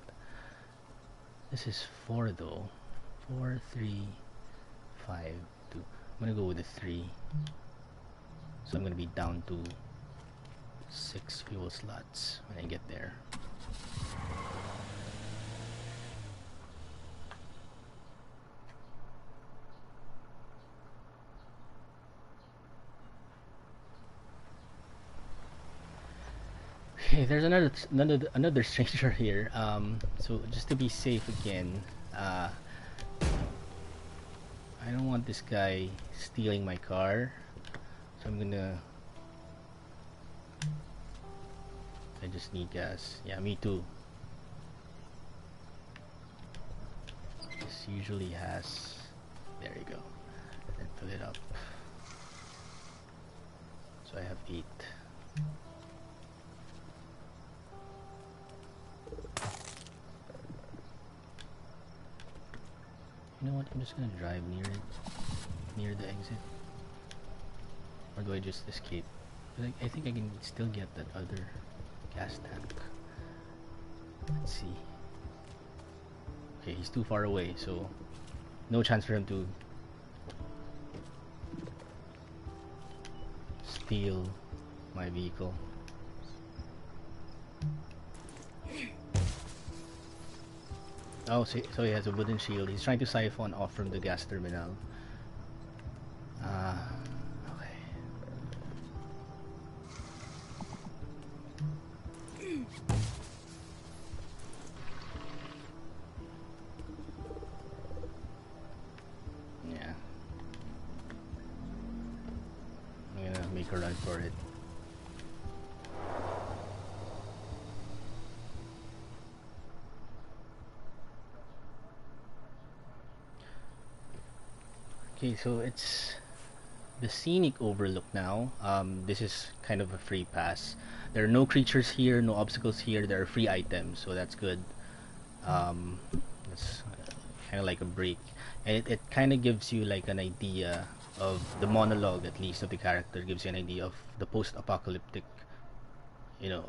This is 4 though. 4, 3, 5, 2. I'm gonna go with the 3. So I'm gonna be down to 6 fuel slots when I get there. Okay, there's another stranger here. So just to be safe again, I don't want this guy stealing my car, so I'm gonna. I just need gas. Yeah, me too. This usually has. There you go. And fill it up. So I have 8. You know what? I'm just gonna drive near it, near the exit. Or do I just escape? I think I can still get that other gas tank. Let's see. Okay, he's too far away, so no chance for him to steal my vehicle. Oh, so he has a wooden shield. He's trying to siphon off from the gas terminal. Okay. Yeah. I'm gonna make a run for it. Okay, so it's the scenic overlook now. This is kind of a free pass. There are no creatures here, no obstacles here. There are free items, so that's good. It's kind of like a break, and it kind of gives you like an idea of the monologue, at least of the character. Gives you an idea of the post-apocalyptic,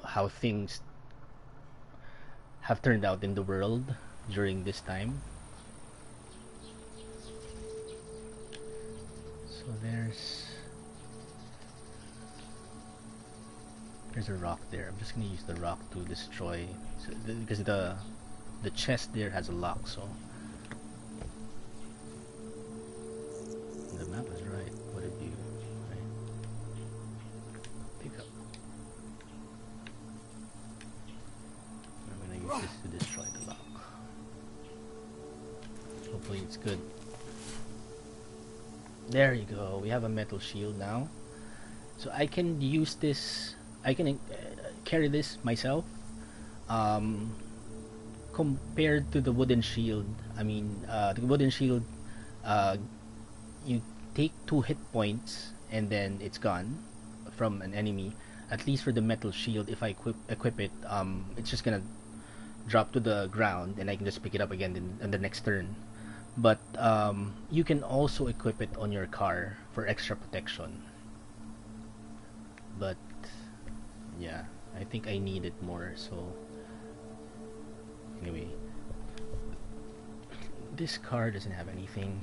how things have turned out in the world during this time. So there's a rock there. I'm just gonna use the rock to destroy, because the chest there has a lock. So the map is right. What a view! Right? Pick up. I'm gonna use this to destroy the lock. Hopefully it's good. There you go. We have a metal shield now, so I can use this. I can carry this myself. Compared to the wooden shield, the wooden shield, you take 2 hit points and then it's gone from an enemy. At least for the metal shield, if I equip it, it's just gonna drop to the ground and I can just pick it up again in the next turn. But you can also equip it on your car for extra protection. But yeah, I think I need it more, so anyway, this car doesn't have anything.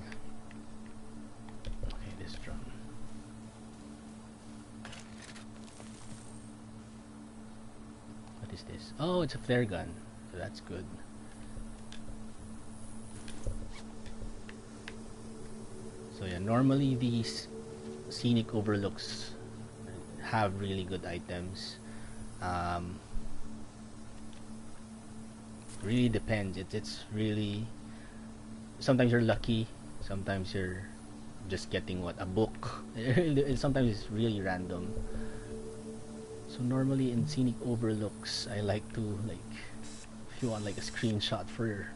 Okay, this drum. What is this? Oh, it's a flare gun, so that's good. So yeah, normally these scenic overlooks have really good items. Really depends. It's really, sometimes you're lucky, sometimes you're just getting a book. Sometimes it's really random. So normally in scenic overlooks, I like to, if you want like a screenshot for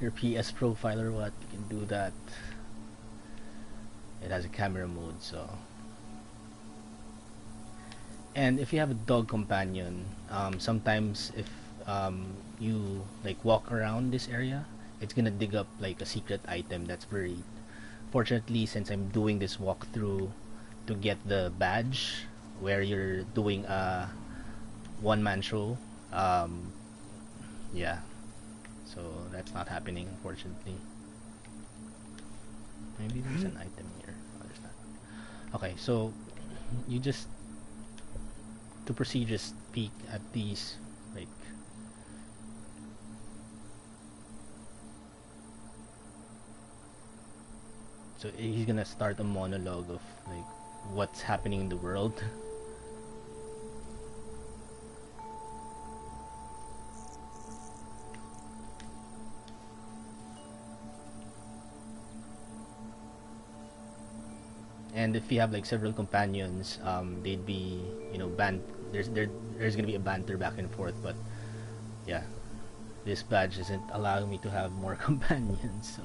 your PS profile or what, you can do that. It has a camera mode, so. And if you have a dog companion, sometimes if you walk around this area, it's gonna dig up a secret item that's buried. Fortunately, since I'm doing this walkthrough to get the badge where you're doing a one-man show, yeah, so that's not happening, unfortunately. Maybe there's an item here. Oh, there's not. Okay, so you just to proceed, just peek at these, like, so he's gonna start a monologue of like what's happening in the world. And if you have like several companions, they'd be, you know, there's gonna be a banter back and forth. But yeah, this badge isn't allowing me to have more companions,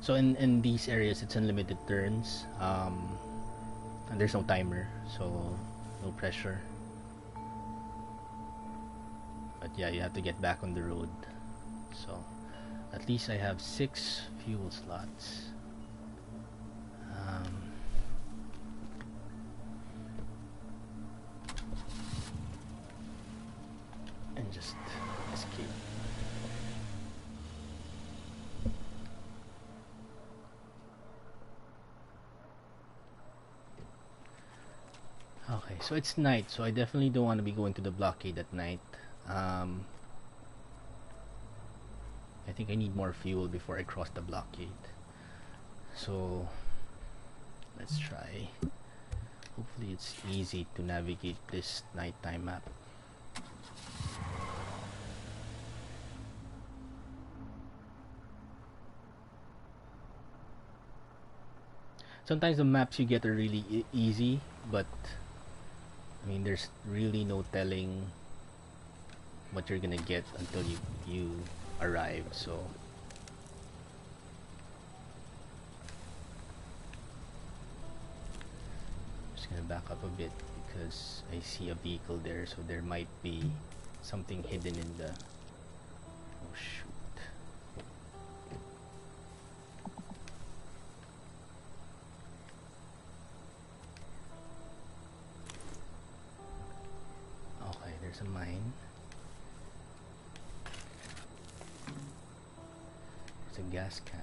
so in these areas it's unlimited turns, and there's no timer, so no pressure. But yeah, you have to get back on the road. So at least I have 6 fuel slots. And just escape. Okay, so it's night, so I definitely don't want to be going to the blockade at night. I think I need more fuel before I cross the blockade. So let's try. Hopefully it's easy to navigate this nighttime map. Sometimes the maps you get are really easy, but I mean, there's really no telling what you're gonna get until you arrive. So I'm just gonna back up a bit because I see a vehicle there, so there might be something hidden in the... Oh shoot. Okay, there's a mine. There's a gas can.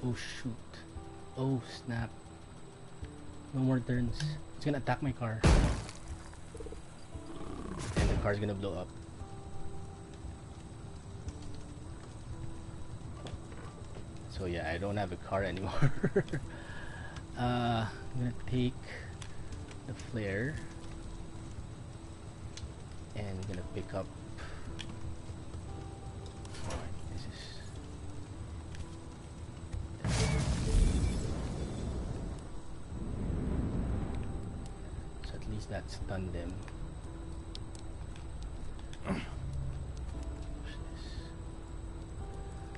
Oh shoot. Oh snap. No more turns. It's gonna attack my car. And the car's gonna blow up. So yeah, I don't have a car anymore. I'm gonna take the flare and I'm gonna pick up... So at least that stunned them.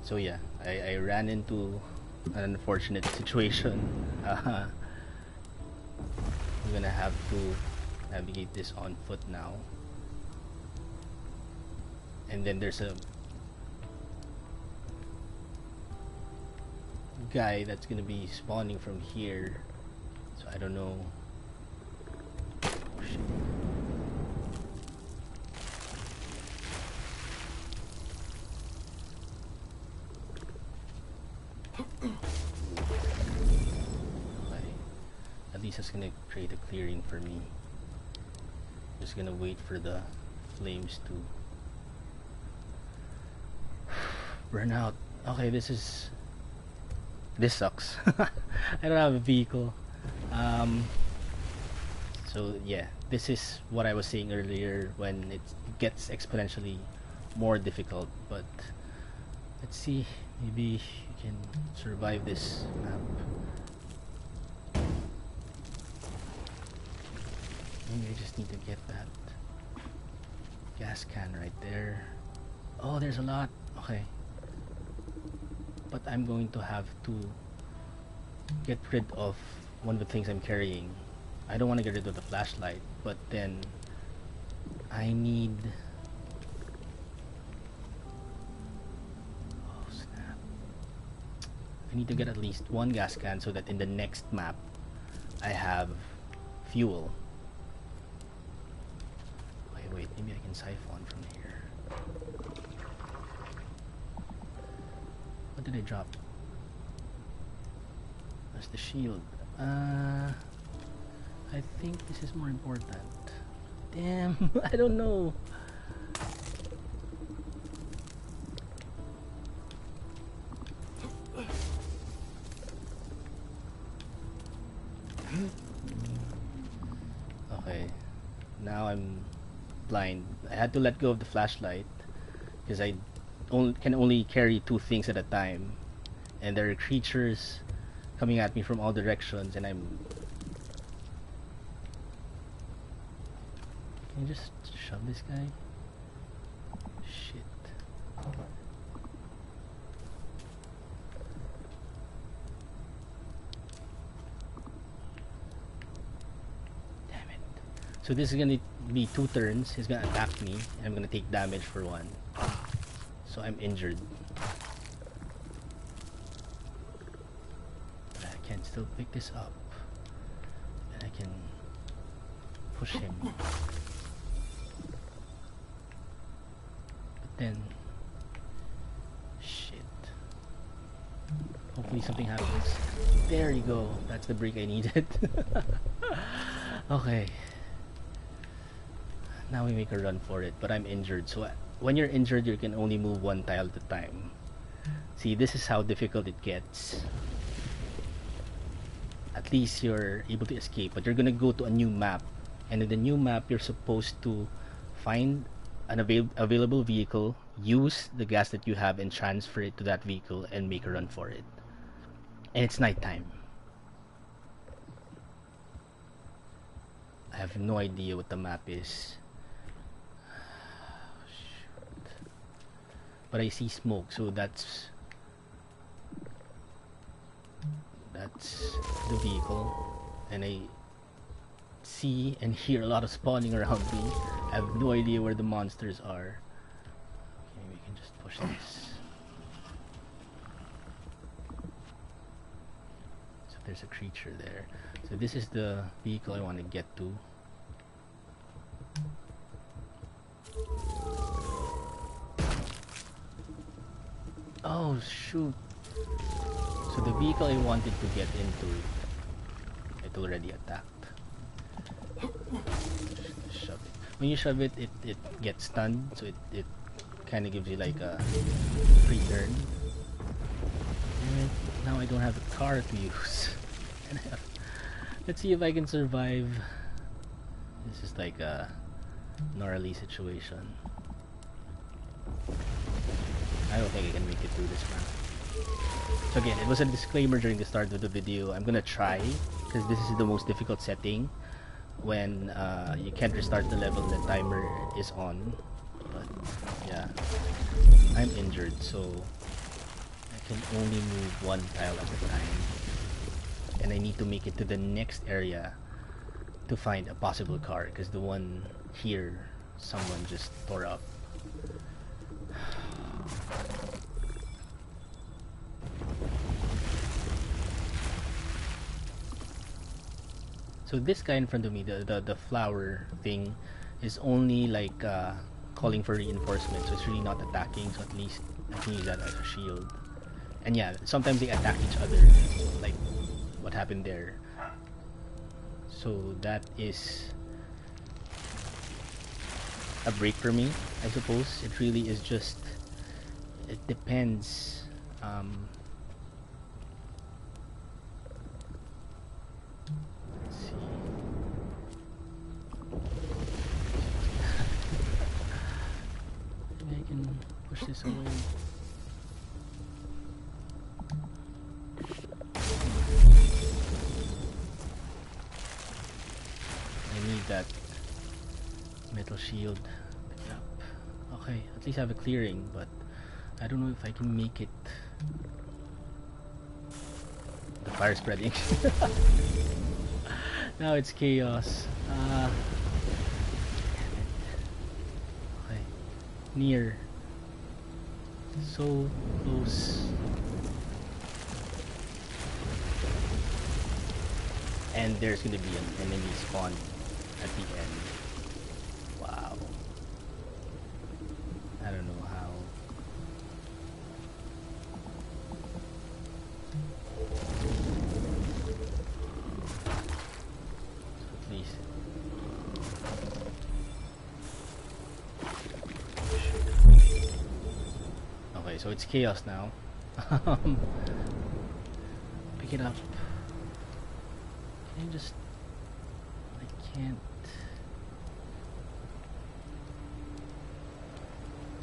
So yeah, I ran into an unfortunate situation. I'm gonna have to navigate this on foot now. And then there's a guy that's gonna be spawning from here. So I don't know. Oh, shit. It's gonna create a clearing for me. Just gonna wait for the flames to burn out. Okay, this sucks. I don't have a vehicle. So yeah, this is what I was saying earlier, when it gets exponentially more difficult. But let's see, maybe you can survive this map. Maybe I just need to get that gas can right there. Oh, there's a lot. Okay. But I'm going to have to get rid of one of the things I'm carrying. I don't want to get rid of the flashlight, but then I need I need to get at least one gas can so that in the next map I have fuel. Wait, maybe I can siphon from here. What did I drop? That's the shield. I think this is more important. Damn, I don't know. Okay, now I'm blind. I had to let go of the flashlight because I can only carry two things at a time, and there are creatures coming at me from all directions, and I'm... Can you just shove this guy? Shit. Damn it. So this is gonna be 2 turns. He's gonna attack me, and I'm gonna take damage for 1. So I'm injured. But I can still pick this up, and I can push him. But then, shit. Hopefully something happens. There you go. That's the break I needed. Okay. Now we make a run for it, but I'm injured. So when you're injured, you can only move 1 tile at a time. See, this is how difficult it gets. At least you're able to escape, but you're gonna go to a new map, and in the new map you're supposed to find an available vehicle, use the gas that you have and transfer it to that vehicle and make a run for it. And it's nighttime. I have no idea what the map is. But I see smoke, so that's the vehicle, and I see and hear a lot of spawning around me. I have no idea where the monsters are. Okay, we can just push this. So there's a creature there. So this is the vehicle I want to get to. Oh shoot. So the vehicle I wanted to get into, it already attacked. Just shove it. When you shove it, it gets stunned, so it kind of gives you like a free turn. And now I don't have a car to use. And let's see if I can survive. This is like a gnarly situation. I don't think I can make it through this map. So again, it was a disclaimer during the start of the video. I'm gonna try, because this is the most difficult setting when you can't restart the level, the timer is on. But yeah, I'm injured, so I can only move 1 tile at a time, and I need to make it to the next area to find a possible car, because the one here someone just tore up. So this guy in front of me, the flower thing, is only like calling for reinforcements, so it's really not attacking, so at least I can use that as a shield. And yeah, sometimes they attack each other, like what happened there. So that is a break for me, I suppose. It really is just, it depends. Let's see. Maybe I can push this away. I need that metal shield. Yep. Okay, at least I have a clearing, but I don't know if I can make it. The fire spreading. Now it's chaos. Okay, near. So close. and there's gonna be an enemy spawn at the end. Wow. I don't know how. At least. Okay, so it's chaos now. Pick it up. Can I just... I can't...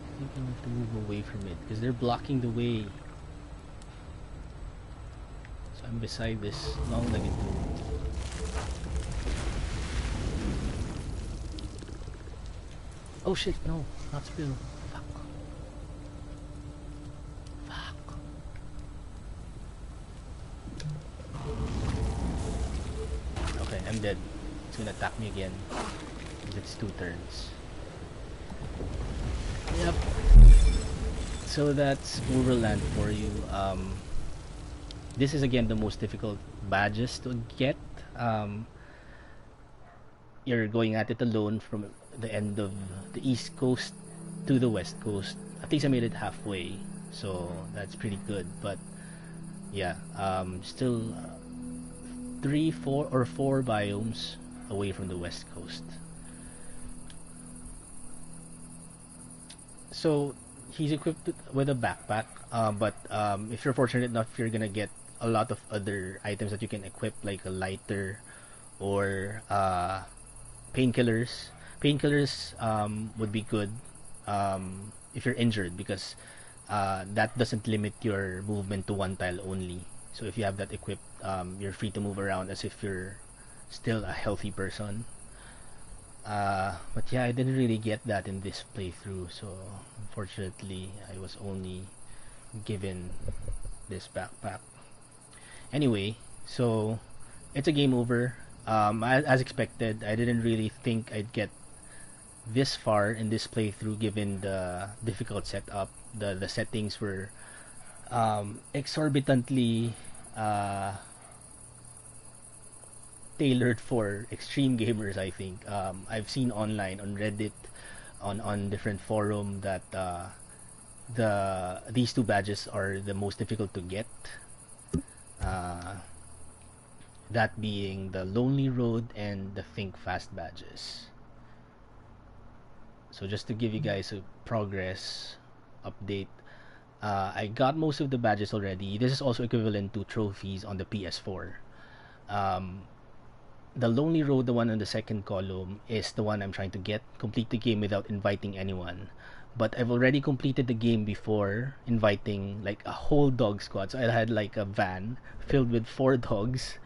I think I need to move away from it because they're blocking the way. So I'm beside this long-legged dude. Oh shit, no, not spill. Fuck. Fuck. Okay, I'm dead. It's gonna attack me again. It's 2 turns. Yep. So that's Overland for you. This is again the most difficult badges to get. You're going at it alone from the end of the east coast to the west coast. At least I made it halfway, so that's pretty good. But yeah, still 3, 4, or 4 biomes away from the west coast. So he's equipped with a backpack, but if you're fortunate enough, you're gonna get a lot of other items that you can equip, like a lighter or painkillers. Painkillers would be good if you're injured because that doesn't limit your movement to 1 tile only. So if you have that equipped, you're free to move around as if you're still a healthy person. But yeah, I didn't really get that in this playthrough, so unfortunately I was only given this backpack. Anyway, so it's a game over. As expected, I didn't really think I'd get this far in this playthrough given the difficult setup. The settings were exorbitantly tailored for extreme gamers, I think. I've seen online on Reddit, on different forum that these 2 badges are the most difficult to get. That being the Lonely Road and the Think Fast badges. So just to give you guys a progress update, I got most of the badges already. This is also equivalent to trophies on the PS4. The Lonely Road, the one on the second column, is the one I'm trying to get. Complete the game without inviting anyone. But I've already completed the game before inviting like a whole dog squad. So I had like a van filled with 4 dogs,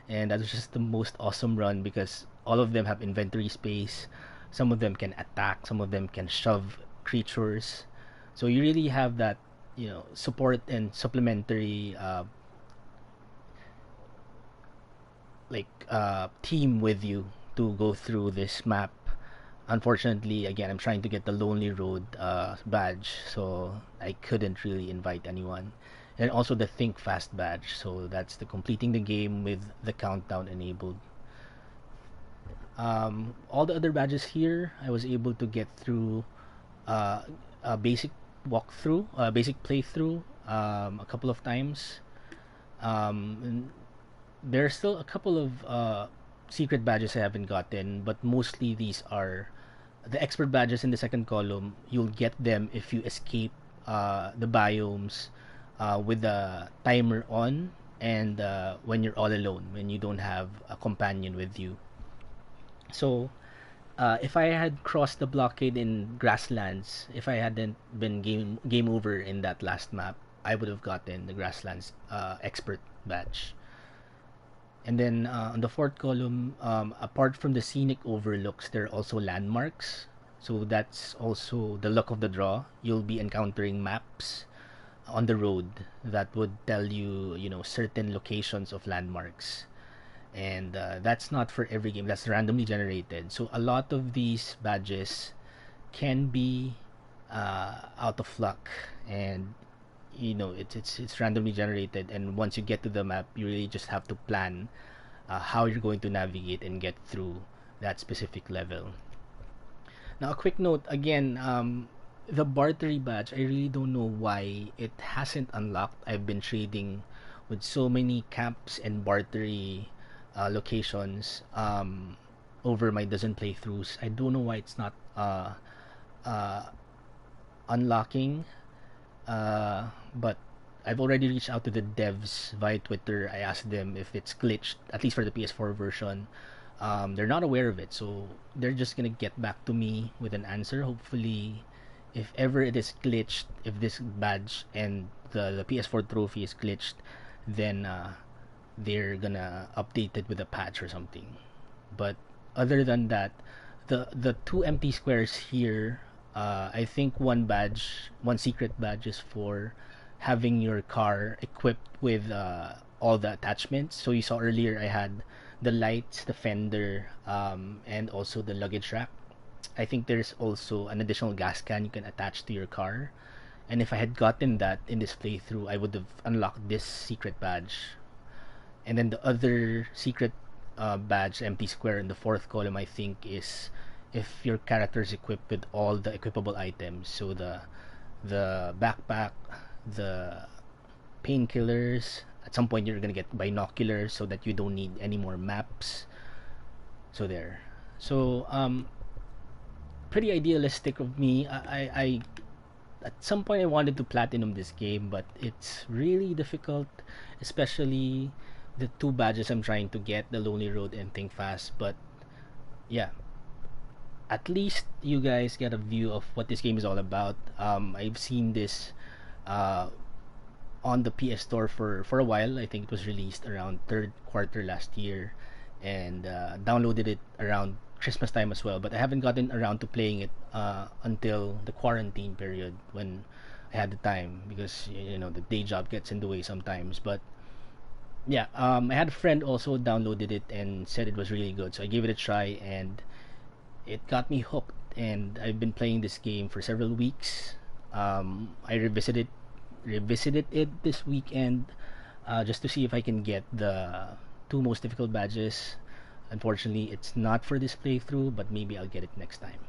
and that was just the most awesome run because all of them have inventory space. Some of them can attack, some of them can shove creatures. So you really have that, support and supplementary team with you to go through this map. Unfortunately, again, I'm trying to get the Lonely Road badge, so I couldn't really invite anyone. And also the Think Fast badge, so that's the completing the game with the countdown enabled. All the other badges here, I was able to get through a basic walkthrough, a basic playthrough, a couple of times. And there are still a couple of secret badges I haven't gotten, but mostly these are the expert badges in the second column. You'll get them if you escape the biomes with the timer on and when you're all alone, when you don't have a companion with you. So if I had crossed the blockade in Grasslands, if I hadn't been game over in that last map, I would have gotten the Grasslands expert badge. And then on the fourth column, apart from the scenic overlooks, there are also landmarks. So that's also the luck of the draw. You'll be encountering maps on the road that would tell you, certain locations of landmarks. And that's not for every game. That's randomly generated. So a lot of these badges can be out of luck, and it's randomly generated. And once you get to the map, you really just have to plan how you're going to navigate and get through that specific level. Now, a quick note again, the bartery badge, I really don't know why it hasn't unlocked. I've been trading with so many camps and bartery locations over my dozen playthroughs. I don't know why it's not uh, unlocking, but I've already reached out to the devs via Twitter. I asked them if it's glitched, at least for the PS4 version. They're not aware of it, so they're just gonna get back to me with an answer. Hopefully, if ever it is glitched, if this badge and the PS4 trophy is glitched, then they're gonna update it with a patch or something. But other than that, the two empty squares here, I think one secret badge is for having your car equipped with all the attachments. So you saw earlier I had the lights, the fender, and also the luggage rack. I think there's also an additional gas can you can attach to your car. And if I had gotten that in this playthrough, I would have unlocked this secret badge. And then the other secret badge, empty square in the fourth column, I think is if your character is equipped with all the equipable items. So the backpack, the painkillers. At some point, you're gonna get binoculars so that you don't need any more maps. So there. So pretty idealistic of me. I at some point I wanted to platinum this game, but it's really difficult, especially the two badges I'm trying to get, the Lonely Road and Think Fast. But yeah, at least you guys get a view of what this game is all about. I've seen this uh, on the PS Store for a while. I think it was released around third quarter last year, and downloaded it around Christmas time as well. But I haven't gotten around to playing it until the quarantine period when I had the time, because you know the day job gets in the way sometimes. But yeah, I had a friend also downloaded it and said it was really good, so I gave it a try and it got me hooked. And I've been playing this game for several weeks. I revisited it this weekend just to see if I can get the two most difficult badges. Unfortunately, it's not for this playthrough, but maybe I'll get it next time.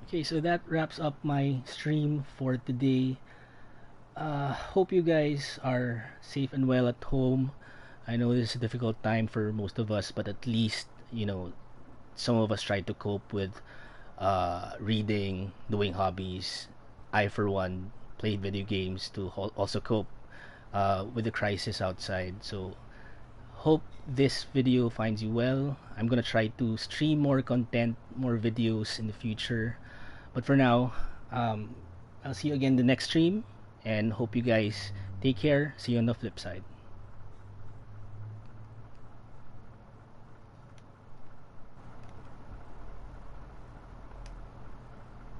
Okay, so that wraps up my stream for today. Hope you guys are safe and well at home. I know this is a difficult time for most of us, but at least, you know, some of us try to cope with reading, doing hobbies. I, for one, played video games to also cope with the crisis outside. So, hope this video finds you well. I'm gonna try to stream more content, more videos in the future. But for now, I'll see you again the next stream, and hope you guys take care. See you on the flip side.